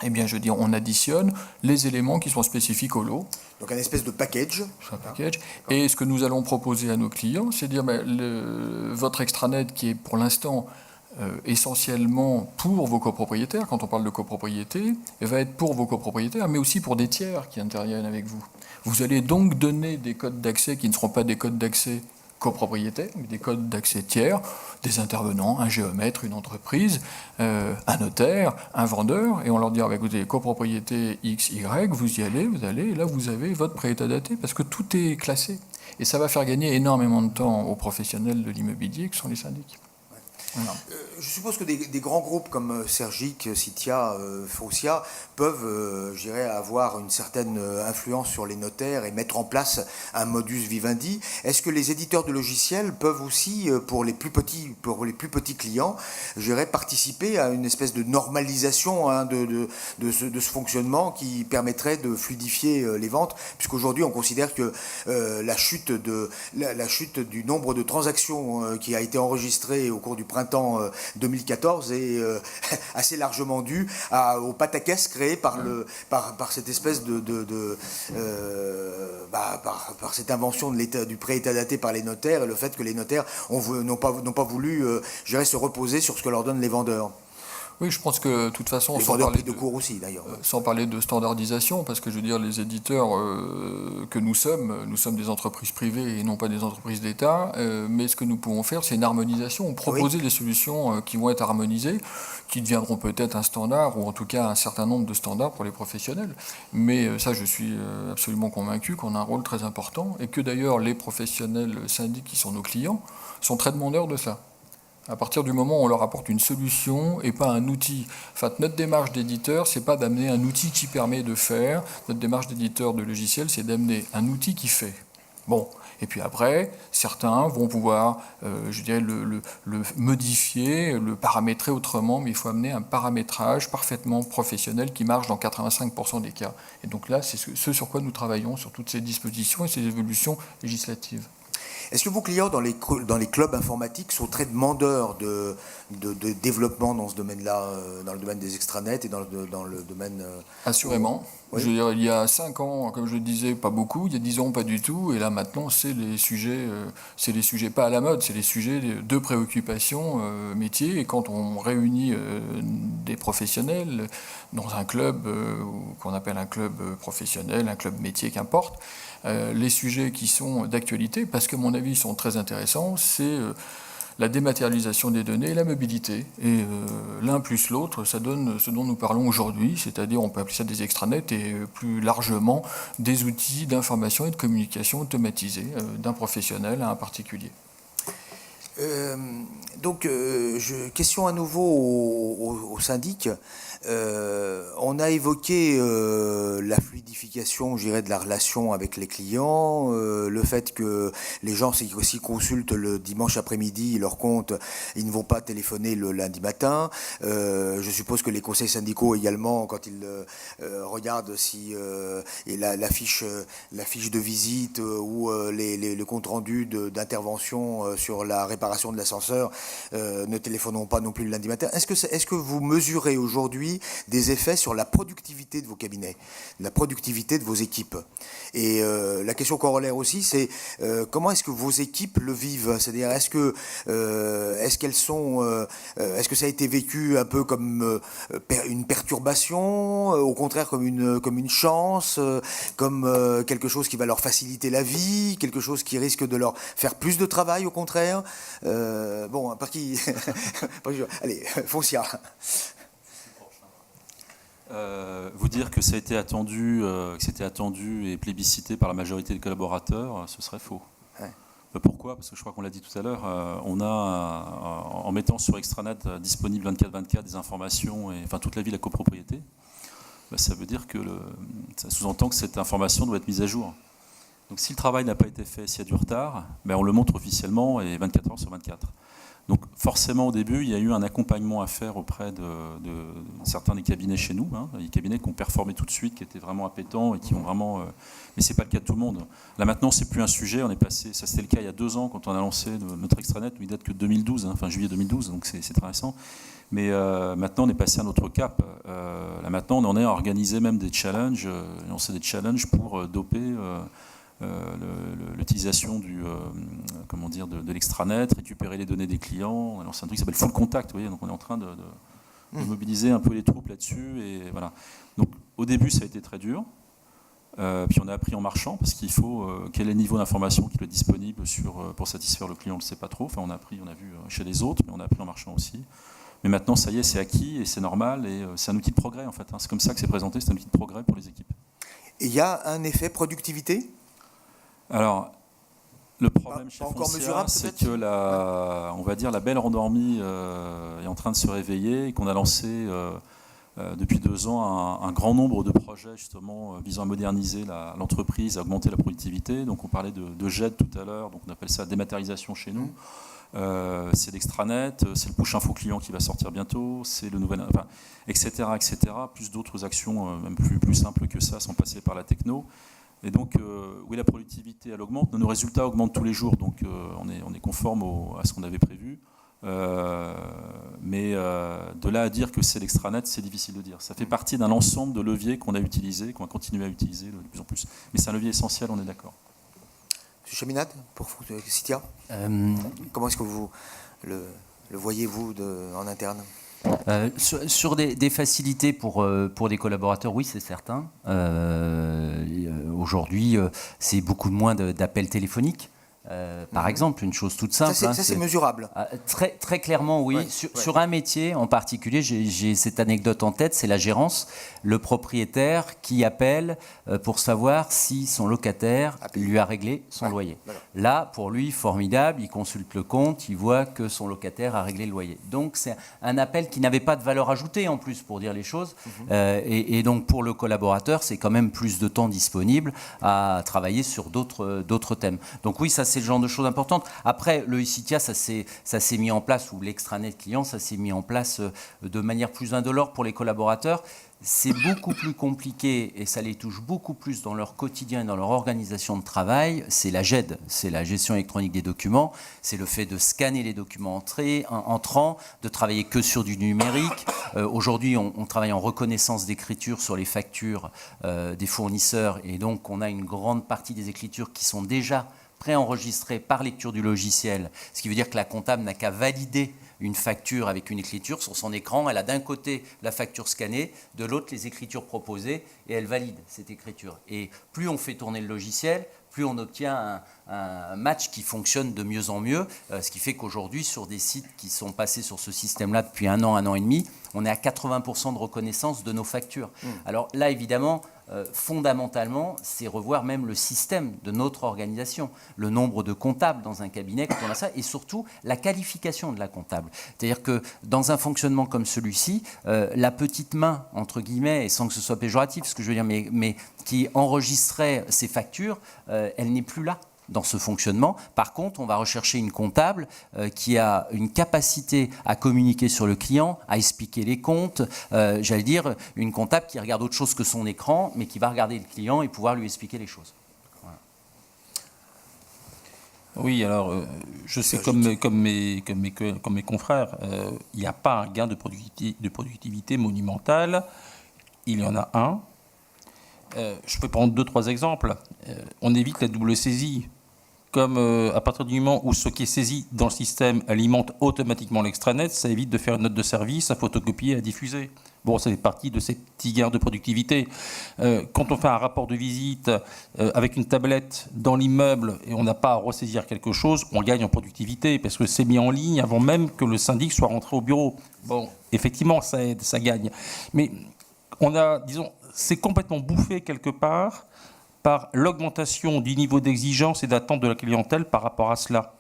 eh bien, je veux dire, on additionne les éléments qui sont spécifiques au lot. Donc, un espèce de package. Un package. Et ce que nous allons proposer à nos clients, c'est de dire, votre extranet qui est pour l'instant essentiellement pour vos copropriétaires, quand on parle de copropriété, elle va être pour vos copropriétaires, mais aussi pour des tiers qui interviennent avec vous. Vous allez donc donner des codes d'accès qui ne seront pas des codes d'accès copropriétaires, mais des codes d'accès tiers, des intervenants, un géomètre, une entreprise, un notaire, un vendeur, et on leur dit, écoutez, copropriété X, Y, vous y allez, et là vous avez votre pré-état daté, parce que tout est classé. Et ça va faire gagner énormément de temps aux professionnels de l'immobilier, qui sont les syndics. Voilà. Je suppose que des grands groupes comme Sergic, Citia, Foncia peuvent, je dirais, avoir une certaine influence sur les notaires et mettre en place un modus vivendi. Est-ce que les éditeurs de logiciels peuvent aussi, pour les plus petits clients, je dirais, participer à une espèce de normalisation de ce fonctionnement qui permettrait de fluidifier les ventes, puisqu'aujourd'hui on considère que la chute du nombre de transactions qui a été enregistrée au cours du printemps 2014 est assez largement due au pataquès créé par cette espèce par cette invention du pré-état daté par les notaires et le fait que les notaires n'ont pas voulu je dirais, se reposer sur ce que leur donnent les vendeurs. Oui, je pense que de toute façon, sans parler de standardisation, parce que je veux dire, les éditeurs que nous sommes des entreprises privées et non pas des entreprises d'État, mais ce que nous pouvons faire, c'est une harmonisation, proposer des solutions qui vont être harmonisées, qui deviendront peut-être un standard, ou en tout cas un certain nombre de standards pour les professionnels. Mais ça, je suis absolument convaincu qu'on a un rôle très important, et que d'ailleurs les professionnels syndics qui sont nos clients sont très demandeurs de ça. À partir du moment où on leur apporte une solution et pas un outil. Enfin, notre démarche d'éditeur, c'est pas d'amener un outil qui permet de faire. Notre démarche d'éditeur de logiciel, c'est d'amener un outil qui fait. Bon. Et puis après, certains vont pouvoir, je dirais, le modifier, le paramétrer autrement, mais il faut amener un paramétrage parfaitement professionnel qui marche dans 85% des cas. Et donc là, c'est ce sur quoi nous travaillons, sur toutes ces dispositions et ces évolutions législatives. Est-ce que vos clients dans les clubs informatiques sont très demandeurs de développement dans ce domaine-là, dans le domaine des extranets et dans le domaine... Assurément. Oui. Je veux dire, il y a 5 ans, comme je le disais, pas beaucoup. Il y a 10 ans, pas du tout. Et là, maintenant, c'est les sujets pas à la mode, c'est les sujets de préoccupation métier. Et quand on réunit des professionnels dans un club qu'on appelle un club professionnel, un club métier, qu'importe, les sujets qui sont d'actualité, parce qu'à mon avis, ils sont très intéressants, c'est la dématérialisation des données et la mobilité. Et l'un plus l'autre, ça donne ce dont nous parlons aujourd'hui, c'est-à-dire on peut appeler ça des extranets et plus largement des outils d'information et de communication automatisés d'un professionnel à un particulier. Question à nouveau au syndic. On a évoqué la fluidification, je dirais, de la relation avec les clients, le fait que les gens, s'ils consultent le dimanche après-midi leur compte, ils ne vont pas téléphoner le lundi matin. Je suppose que les conseils syndicaux également, quand ils regardent si la fiche de visite ou le compte rendu d'intervention sur la réparation de l'ascenseur, ne téléphoneront pas non plus le lundi matin. Est-ce que vous mesurez aujourd'hui des effets sur la productivité de vos cabinets, la productivité de vos équipes? Et la question corollaire aussi, c'est comment est-ce que vos équipes le vivent? C'est-à-dire, est-ce que ça a été vécu un peu comme une perturbation, au contraire comme une chance, comme quelque chose qui va leur faciliter la vie, quelque chose qui risque de leur faire plus de travail, au contraire? Par qui? Allez, Foncia. Vous dire que ça a été attendu, et plébiscité par la majorité des collaborateurs, ce serait faux. Ouais. Pourquoi? Parce que je crois qu'on l'a dit tout à l'heure, on a, en mettant sur Extranet disponible 24/24 des informations, et enfin toute la vie de la copropriété, ça veut dire que ça sous-entend que cette information doit être mise à jour. Donc si le travail n'a pas été fait, s'il y a du retard, on le montre officiellement et 24 heures sur 24. Donc forcément au début, il y a eu un accompagnement à faire auprès de certains des cabinets chez nous, des cabinets qui ont performé tout de suite, qui étaient vraiment appétants et qui ont vraiment... mais ce n'est pas le cas de tout le monde. Là maintenant, ce n'est plus un sujet, on est passé... Ça c'était le cas il y a 2 ans quand on a lancé notre extranet, où il date que de 2012, fin juillet 2012, donc c'est très récent. Mais maintenant, on est passé à un autre cap. Là maintenant, on en est à organiser même des challenges, lancer des challenges pour doper... l'utilisation de l'extranet, récupérer les données des clients. Alors c'est un truc qui s'appelle full contact, vous voyez, donc on est en train de mobiliser un peu les troupes là-dessus. Et voilà. Donc au début, ça a été très dur. Puis on a appris en marchant, parce qu'il faut quel est le niveau d'information qui est disponible pour satisfaire le client, on ne le sait pas trop. Enfin, on a vu chez les autres, mais on a appris en marchant aussi. Mais maintenant, ça y est, c'est acquis et c'est normal. Et c'est un outil de progrès, en fait. C'est comme ça que c'est présenté, c'est un outil de progrès pour les équipes. Et il y a un effet productivité ? Alors, le problème chez encore Foncia, mesurable, c'est que on va dire, la belle endormie est en train de se réveiller et qu'on a lancé depuis 2 ans un grand nombre de projets justement visant à moderniser l'entreprise, à augmenter la productivité. Donc on parlait de GED tout à l'heure, donc on appelle ça dématérialisation chez nous. C'est l'extranet, c'est le push info client qui va sortir bientôt, c'est le nouvel, etc., etc. Plus d'autres actions même plus simples que ça, sans passer par la techno. Et donc, oui, la productivité, elle augmente. Nos résultats augmentent tous les jours, donc on est conforme à ce qu'on avait prévu. Mais de là à dire que c'est l'extranet, c'est difficile de dire. Ça fait partie d'un ensemble de leviers qu'on a utilisés, qu'on va continuer à utiliser de plus en plus. Mais c'est un levier essentiel, on est d'accord. M. Chaminade, pour Citia, comment est-ce que vous le voyez-vous en interne ? Sur des facilités pour des collaborateurs, oui, c'est certain. Aujourd'hui, c'est beaucoup moins d'appels téléphoniques. Par exemple, une chose toute simple. Ça, c'est mesurable. Très, très clairement, oui. Sur un métier en particulier, j'ai cette anecdote en tête, c'est la gérance. Le propriétaire qui appelle pour savoir si son locataire lui a réglé son loyer. Voilà. Là, pour lui, formidable, il consulte le compte, il voit que son locataire a réglé le loyer. Donc, c'est un appel qui n'avait pas de valeur ajoutée en plus, pour dire les choses. Et donc, pour le collaborateur, c'est quand même plus de temps disponible à travailler sur d'autres thèmes. Donc oui, ça c'est le genre de choses importantes. Après, le e-Citia, ça s'est mis en place, ou l'extranet client, ça s'est mis en place de manière plus indolore pour les collaborateurs. C'est beaucoup plus compliqué et ça les touche beaucoup plus dans leur quotidien et dans leur organisation de travail. C'est la GED, c'est la gestion électronique des documents. C'est le fait de scanner les documents entrants, de travailler que sur du numérique. Aujourd'hui, on travaille en reconnaissance d'écriture sur les factures des fournisseurs et donc on a une grande partie des écritures qui sont déjà préenregistrées par lecture du logiciel. Ce qui veut dire que la comptable n'a qu'à valider une facture avec une écriture sur son écran. Elle a d'un côté la facture scannée, de l'autre les écritures proposées, et elle valide cette écriture. Et plus on fait tourner le logiciel, plus on obtient un match qui fonctionne de mieux en mieux, ce qui fait qu'aujourd'hui, sur des sites qui sont passés sur ce système-là depuis 1 an et demi, on est à 80% de reconnaissance de nos factures. Alors là, évidemment, fondamentalement, c'est revoir même le système de notre organisation, le nombre de comptables dans un cabinet quand on a ça, et surtout la qualification de la comptable. C'est-à-dire que dans un fonctionnement comme celui-ci, la petite main, entre guillemets, et sans que ce soit péjoratif, ce que je veux dire, mais qui enregistrait ces factures, elle n'est plus là dans ce fonctionnement. Par contre, on va rechercher une comptable qui a une capacité à communiquer sur le client, à expliquer les comptes, j'allais dire une comptable qui regarde autre chose que son écran, mais qui va regarder le client et pouvoir lui expliquer les choses. Voilà. Oui, alors je sais comme mes confrères, il n'y a pas un gain de productivité monumental, il y en a un. Je peux prendre 2-3 exemples. On évite la double saisie. Comme à partir du moment où ce qui est saisi dans le système alimente automatiquement l'extranet, ça évite de faire une note de service à photocopier et à diffuser. Bon, ça fait partie de ces petits gains de productivité. Quand on fait un rapport de visite avec une tablette dans l'immeuble et on n'a pas à ressaisir quelque chose, on gagne en productivité parce que c'est mis en ligne avant même que le syndic soit rentré au bureau. Bon, effectivement, ça aide, ça gagne. Mais on a, disons, c'est complètement bouffé quelque part par l'augmentation du niveau d'exigence et d'attente de la clientèle par rapport à cela.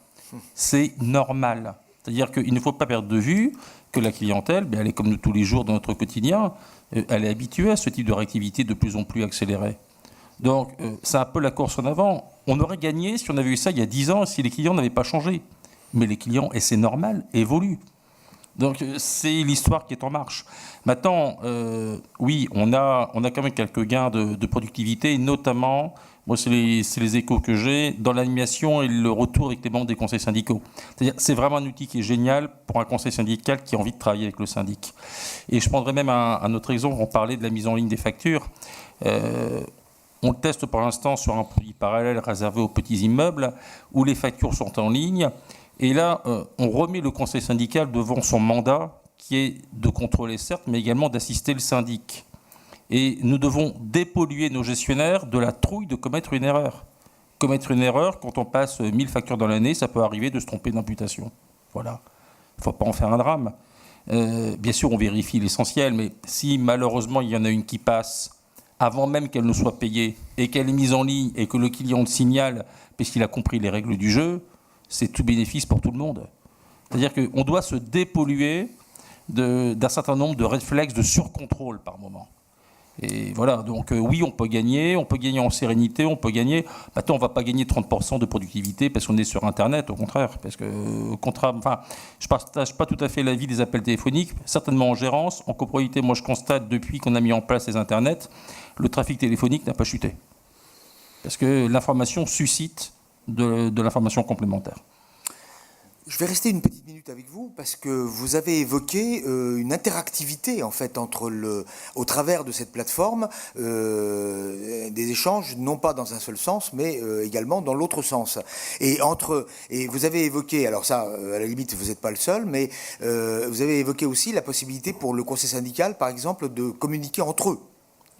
C'est normal. C'est-à-dire qu'il ne faut pas perdre de vue que la clientèle, elle est comme nous tous les jours dans notre quotidien, elle est habituée à ce type de réactivité de plus en plus accélérée. Donc, c'est un peu la course en avant. On aurait gagné si on avait eu ça il y a 10 ans, si les clients n'avaient pas changé. Mais les clients, et c'est normal, évoluent. Donc c'est l'histoire qui est en marche. Maintenant, oui, on a quand même quelques gains de productivité, notamment, moi c'est les échos que j'ai, dans l'animation et le retour avec les membres des conseils syndicaux. C'est-à-dire c'est vraiment un outil qui est génial pour un conseil syndical qui a envie de travailler avec le syndic. Et je prendrais même un autre exemple, on parlait de la mise en ligne des factures. On le teste pour l'instant sur un produit parallèle réservé aux petits immeubles où les factures sont en ligne. Et là, on remet le conseil syndical devant son mandat qui est de contrôler certes, mais également d'assister le syndic. Et nous devons dépolluer nos gestionnaires de la trouille de commettre une erreur. Commettre une erreur, quand on passe 1000 factures dans l'année, ça peut arriver de se tromper d'imputation. Voilà. Il ne faut pas en faire un drame. Bien sûr, on vérifie l'essentiel, mais si malheureusement il y en a une qui passe avant même qu'elle ne soit payée et qu'elle est mise en ligne et que le client le signale parce qu'il a compris les règles du jeu, c'est tout bénéfice pour tout le monde. C'est-à-dire qu'on doit se dépolluer d'un certain nombre de réflexes de surcontrôle par moment. Et voilà, donc oui, on peut gagner en sérénité, on peut gagner. Maintenant, on ne va pas gagner 30% de productivité parce qu'on est sur Internet, au contraire. Parce que, enfin, je ne partage pas tout à fait l'avis des appels téléphoniques, certainement en gérance. En copropriété, moi, je constate depuis qu'on a mis en place les Internets, le trafic téléphonique n'a pas chuté. Parce que l'information suscite de l'information complémentaire. Je vais rester une petite minute avec vous parce que vous avez évoqué une interactivité en fait au travers de cette plateforme, des échanges non pas dans un seul sens mais également dans l'autre sens. Et vous avez évoqué, alors ça à la limite vous n'êtes pas le seul, mais vous avez évoqué aussi la possibilité pour le conseil syndical par exemple de communiquer entre eux.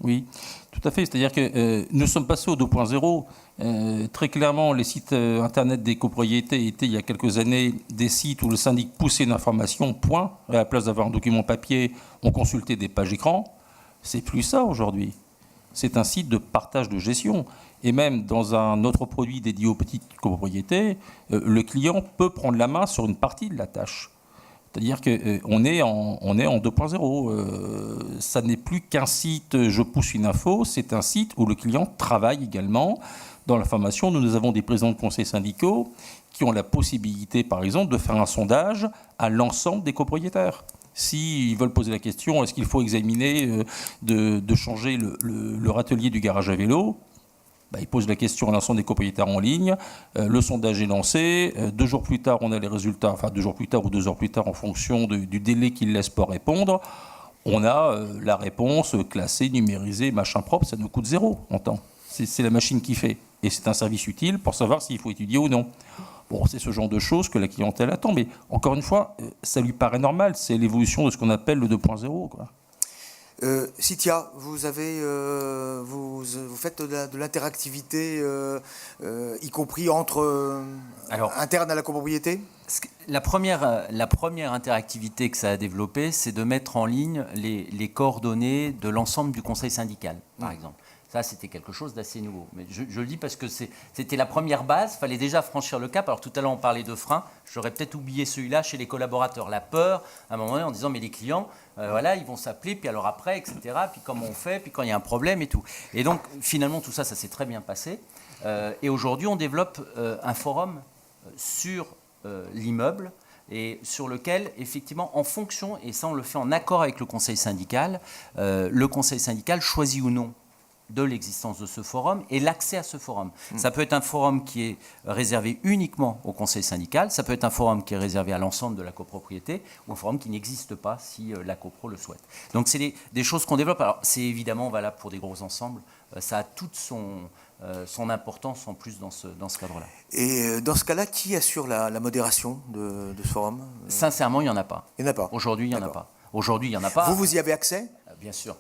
Oui, tout à fait. C'est-à-dire que nous sommes passés au 2.0. Très clairement, les sites Internet des copropriétés étaient, il y a quelques années, des sites où le syndic poussait une information, point. À la place d'avoir un document papier, on consultait des pages écran. C'est plus ça aujourd'hui. C'est un site de partage de gestion. Et même dans un autre produit dédié aux petites copropriétés, le client peut prendre la main sur une partie de la tâche. C'est-à-dire qu'on est en 2.0. Ça n'est plus qu'un site, je pousse une info, c'est un site où le client travaille également. Dans l'information, nous avons des présidents de conseils syndicaux qui ont la possibilité, par exemple, de faire un sondage à l'ensemble des copropriétaires. S'ils veulent poser la question, est-ce qu'il faut examiner de changer le râtelier du garage à vélo ? Ils posent la question à l'ensemble des copropriétaires en ligne. Le sondage est lancé. 2 jours plus tard, on a les résultats. Enfin, 2 jours plus tard ou 2 heures plus tard, en fonction du délai qu'ils laissent pour répondre. On a la réponse classée, numérisée, machin propre. Ça nous coûte 0 en temps. C'est la machine qui fait. Et c'est un service utile pour savoir s'il faut étudier ou non. Bon, c'est ce genre de choses que la clientèle attend. Mais encore une fois, ça lui paraît normal. C'est l'évolution de ce qu'on appelle le 2.0, quoi. Cynthia, vous faites de l'interactivité, y compris interne à la copropriété ? La première interactivité que ça a développée, c'est de mettre en ligne les coordonnées de l'ensemble du conseil syndical, par exemple. Ça, c'était quelque chose d'assez nouveau. Mais je le dis parce que c'était la première base. Il fallait déjà franchir le cap. Alors tout à l'heure, on parlait de frein. J'aurais peut-être oublié celui-là chez les collaborateurs. La peur, à un moment donné, en disant, mais les clients, voilà, ils vont s'appeler, puis alors après, etc. Puis comment on fait, puis quand il y a un problème et tout. Et donc, finalement, tout ça, ça s'est très bien passé. Et aujourd'hui, on développe un forum sur l'immeuble et sur lequel, effectivement, en fonction, et ça, on le fait en accord avec le conseil syndical choisit ou non de l'existence de ce forum et l'accès à ce forum. Ça peut être un forum qui est réservé uniquement au conseil syndical, ça peut être un forum qui est réservé à l'ensemble de la copropriété ou un forum qui n'existe pas si la copro le souhaite. Donc c'est des choses qu'on développe. Alors c'est évidemment valable pour des gros ensembles, ça a toute son importance en plus dans ce cadre-là. Et dans ce cas-là, qui assure la modération de ce forum ? Sincèrement, il n'y en a pas. Il n'y en a pas. Aujourd'hui, il n'y en a pas. Aujourd'hui, il n'y en a pas. Vous y avez accès ? Bien sûr,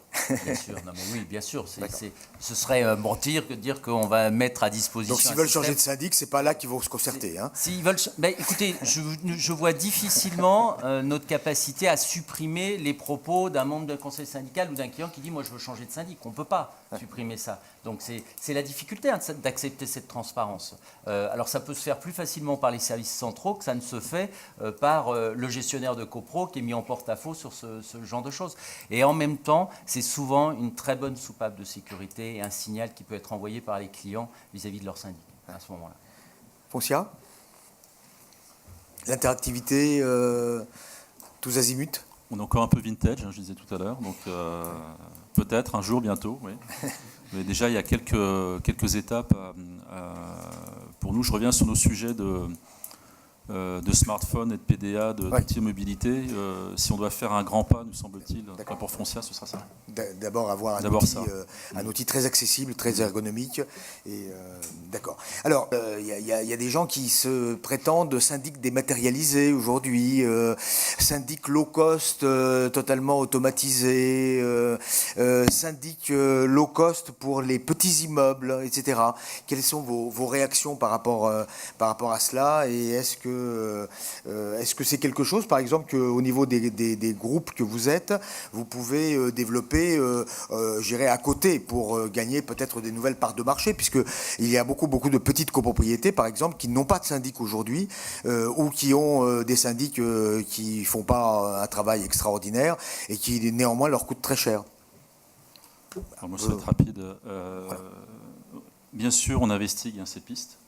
bien sûr. Non, mais oui, bien sûr. Ce serait mentir que de dire qu'on va mettre à disposition. Donc s'ils veulent changer de syndic, c'est pas là qu'ils vont se concerter. S'ils veulent, écoutez, je vois difficilement notre capacité à supprimer les propos d'un membre d'un conseil syndical ou d'un client qui dit moi je veux changer de syndic. On ne peut pas supprimer ça. Donc c'est la difficulté d'accepter cette transparence. Alors ça peut se faire plus facilement par les services centraux que ça ne se fait par le gestionnaire de copro qui est mis en porte-à-faux sur ce genre de choses. Et en même temps, c'est souvent une très bonne soupape de sécurité et un signal qui peut être envoyé par les clients vis-à-vis de leur syndic à ce moment-là. Foncia ? L'interactivité, tous azimuts ? On est encore un peu vintage, je disais tout à l'heure, donc peut-être un jour, bientôt, oui. Mais déjà, il y a quelques étapes pour nous. Je reviens sur nos sujets de smartphones et de PDA, d'outils de mobilité. Si on doit faire un grand pas, nous semble-t-il, pour Foncia, ce sera ça. D'abord avoir un outil très accessible, très ergonomique. D'accord. Alors, il y a des gens qui se prétendent syndics dématérialisés aujourd'hui, syndics low cost, totalement automatisés, syndics low cost pour les petits immeubles, etc. Quelles sont vos réactions par rapport à cela, et est-ce que c'est quelque chose, par exemple, qu'au niveau des groupes que vous êtes, vous pouvez développer, je dirais, à côté pour gagner peut-être des nouvelles parts de marché, puisqu'il y a beaucoup de petites copropriétés, par exemple, qui n'ont pas de syndic aujourd'hui, ou qui ont des syndics qui ne font pas un travail extraordinaire et qui néanmoins leur coûtent très cher. Alors moi, ça va être rapide. Bien sûr, on investigue ces pistes.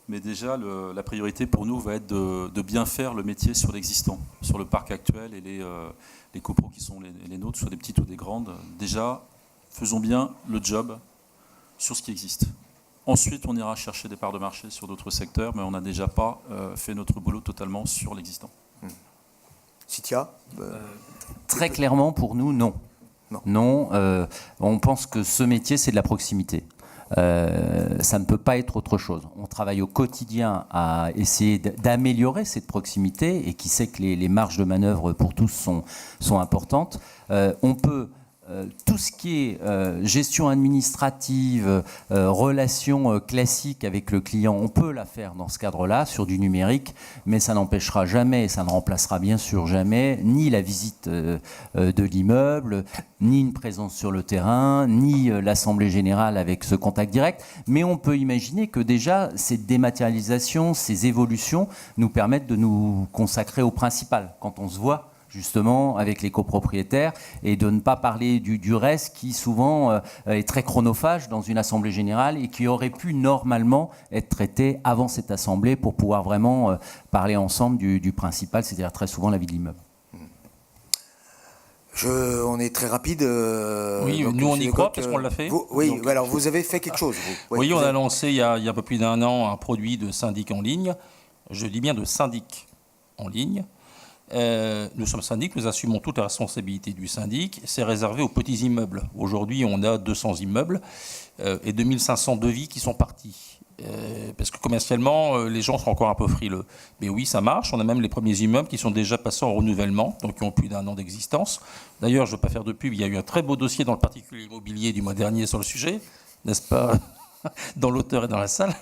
Mais déjà, la priorité pour nous va être de bien faire le métier sur l'existant, sur le parc actuel, et les copros qui sont les nôtres, soit des petites ou des grandes. Déjà, faisons bien le job sur ce qui existe. Ensuite, on ira chercher des parts de marché sur d'autres secteurs, mais on n'a déjà pas fait notre boulot totalement sur l'existant. Citia Très clairement, pour nous, non. Non, on pense que ce métier, c'est de la proximité. Ça ne peut pas être autre chose. On travaille au quotidien à essayer d'améliorer cette proximité, et qui sait que les marges de manœuvre pour tous sont importantes. On peut tout ce qui est gestion administrative, relations classiques avec le client, on peut la faire dans ce cadre-là, sur du numérique, mais ça n'empêchera jamais, et ça ne remplacera bien sûr jamais, ni la visite de l'immeuble, ni une présence sur le terrain, ni l'assemblée générale avec ce contact direct. Mais on peut imaginer que déjà, cette dématérialisation, ces évolutions nous permettent de nous consacrer au principal, quand on se voit justement avec les copropriétaires, et de ne pas parler du reste qui souvent est très chronophage dans une assemblée générale, et qui aurait pu normalement être traité avant cette assemblée pour pouvoir vraiment parler ensemble du principal, c'est-à-dire très souvent la vie de l'immeuble. On est très rapide. Oui, donc, nous on y croit parce qu'on l'a fait. Alors vous avez fait quelque chose. Oui, on a lancé il y a un peu plus d'1 an un produit de syndic en ligne. Je dis bien de syndic en ligne. Nous sommes syndic, nous assumons toute la responsabilité du syndic. C'est réservé aux petits immeubles. Aujourd'hui, on a 200 immeubles et 2500 devis qui sont partis. Parce que commercialement, les gens sont encore un peu frileux. Mais oui, ça marche. On a même les premiers immeubles qui sont déjà passés en renouvellement, donc qui ont plus d'1 an d'existence. D'ailleurs, je ne veux pas faire de pub, il y a eu un très beau dossier dans le particulier immobilier du mois dernier sur le sujet, n'est-ce pas, dans l'auteur et dans la salle.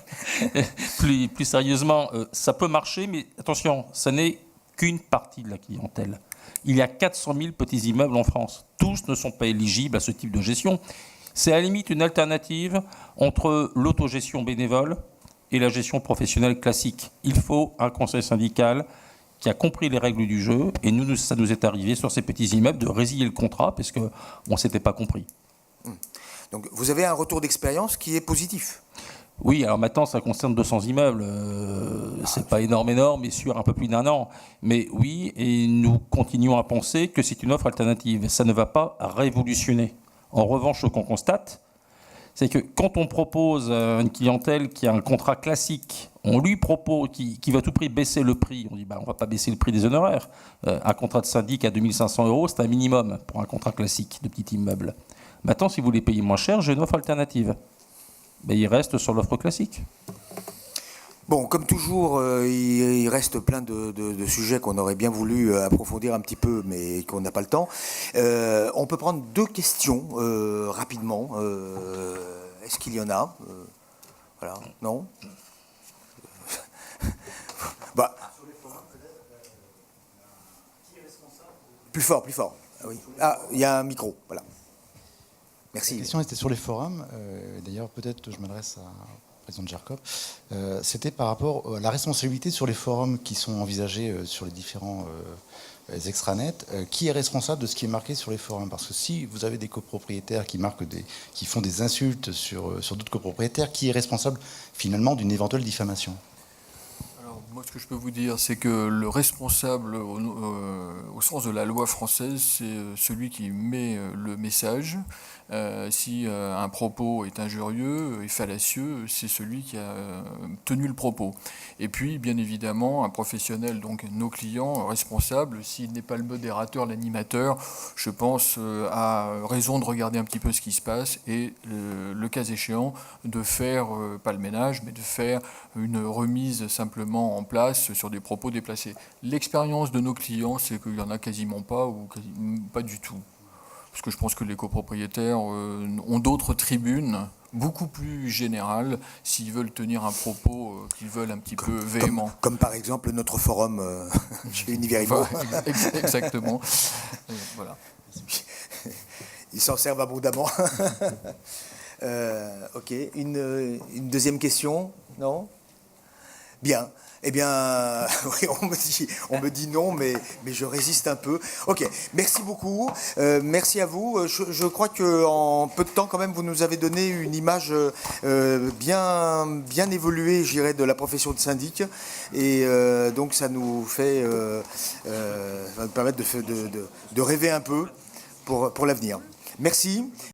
Plus sérieusement, ça peut marcher, mais attention, ça n'est qu'une partie de la clientèle. Il y a 400 000 petits immeubles en France. Tous ne sont pas éligibles à ce type de gestion. C'est à la limite une alternative entre l'autogestion bénévole et la gestion professionnelle classique. Il faut un conseil syndical qui a compris les règles du jeu, et nous, ça nous est arrivé sur ces petits immeubles de résilier le contrat parce qu'on ne s'était pas compris. Donc vous avez un retour d'expérience qui est positif. Oui, alors maintenant, ça concerne 200 immeubles. C'est pas énorme, mais sur un peu plus d'1 an. Mais oui, et nous continuons à penser que c'est une offre alternative. Ça ne va pas révolutionner. En revanche, ce qu'on constate, c'est que quand on propose à une clientèle qui a un contrat classique, on lui propose, qui va à tout prix baisser le prix, on dit on ne va pas baisser le prix des honoraires. Un contrat de syndic à 2 500 €, c'est un minimum pour un contrat classique de petit immeuble. Maintenant, si vous voulez payer moins cher, j'ai une offre alternative. Mais il reste sur l'offre classique. Bon, comme toujours, il reste plein de sujets qu'on aurait bien voulu approfondir un petit peu, mais qu'on n'a pas le temps. On peut prendre 2 questions rapidement. Est-ce qu'il y en a Voilà, non Plus fort. Ah, oui. Il y a un micro, voilà. Merci. La question était sur les forums. D'ailleurs, peut-être je m'adresse à président de GERCOP. C'était par rapport à la responsabilité sur les forums qui sont envisagés sur les différents extranets. Qui est responsable de ce qui est marqué sur les forums? Parce que si vous avez des copropriétaires qui font des insultes sur d'autres copropriétaires, qui est responsable finalement d'une éventuelle diffamation? Moi, ce que je peux vous dire, c'est que le responsable, au sens de la loi française, c'est celui qui met le message. Si un propos est injurieux et fallacieux, c'est celui qui a tenu le propos. Et puis, bien évidemment, un professionnel, donc nos clients, responsables, s'il n'est pas le modérateur, l'animateur, je pense a raison de regarder un petit peu ce qui se passe et, le cas échéant, de faire, pas le ménage, mais de faire une remise simplement en place sur des propos déplacés. L'expérience de nos clients, c'est qu'il n'y en a quasiment pas ou pas du tout. Parce que je pense que les copropriétaires ont d'autres tribunes beaucoup plus générales s'ils veulent tenir un propos qu'ils veulent un petit peu véhément. Comme par exemple notre forum chez Univerimo. Exactement. Voilà. Ils s'en servent abondamment. Ok. Une deuxième question? Non? Bien. Eh bien, oui, on me dit non, mais je résiste un peu. Ok, merci beaucoup. Merci à vous. Je crois qu'en peu de temps, quand même, vous nous avez donné une image bien évoluée, je dirais, de la profession de syndic. Et donc, ça nous fait, va nous permettre de rêver un peu pour l'avenir. Merci.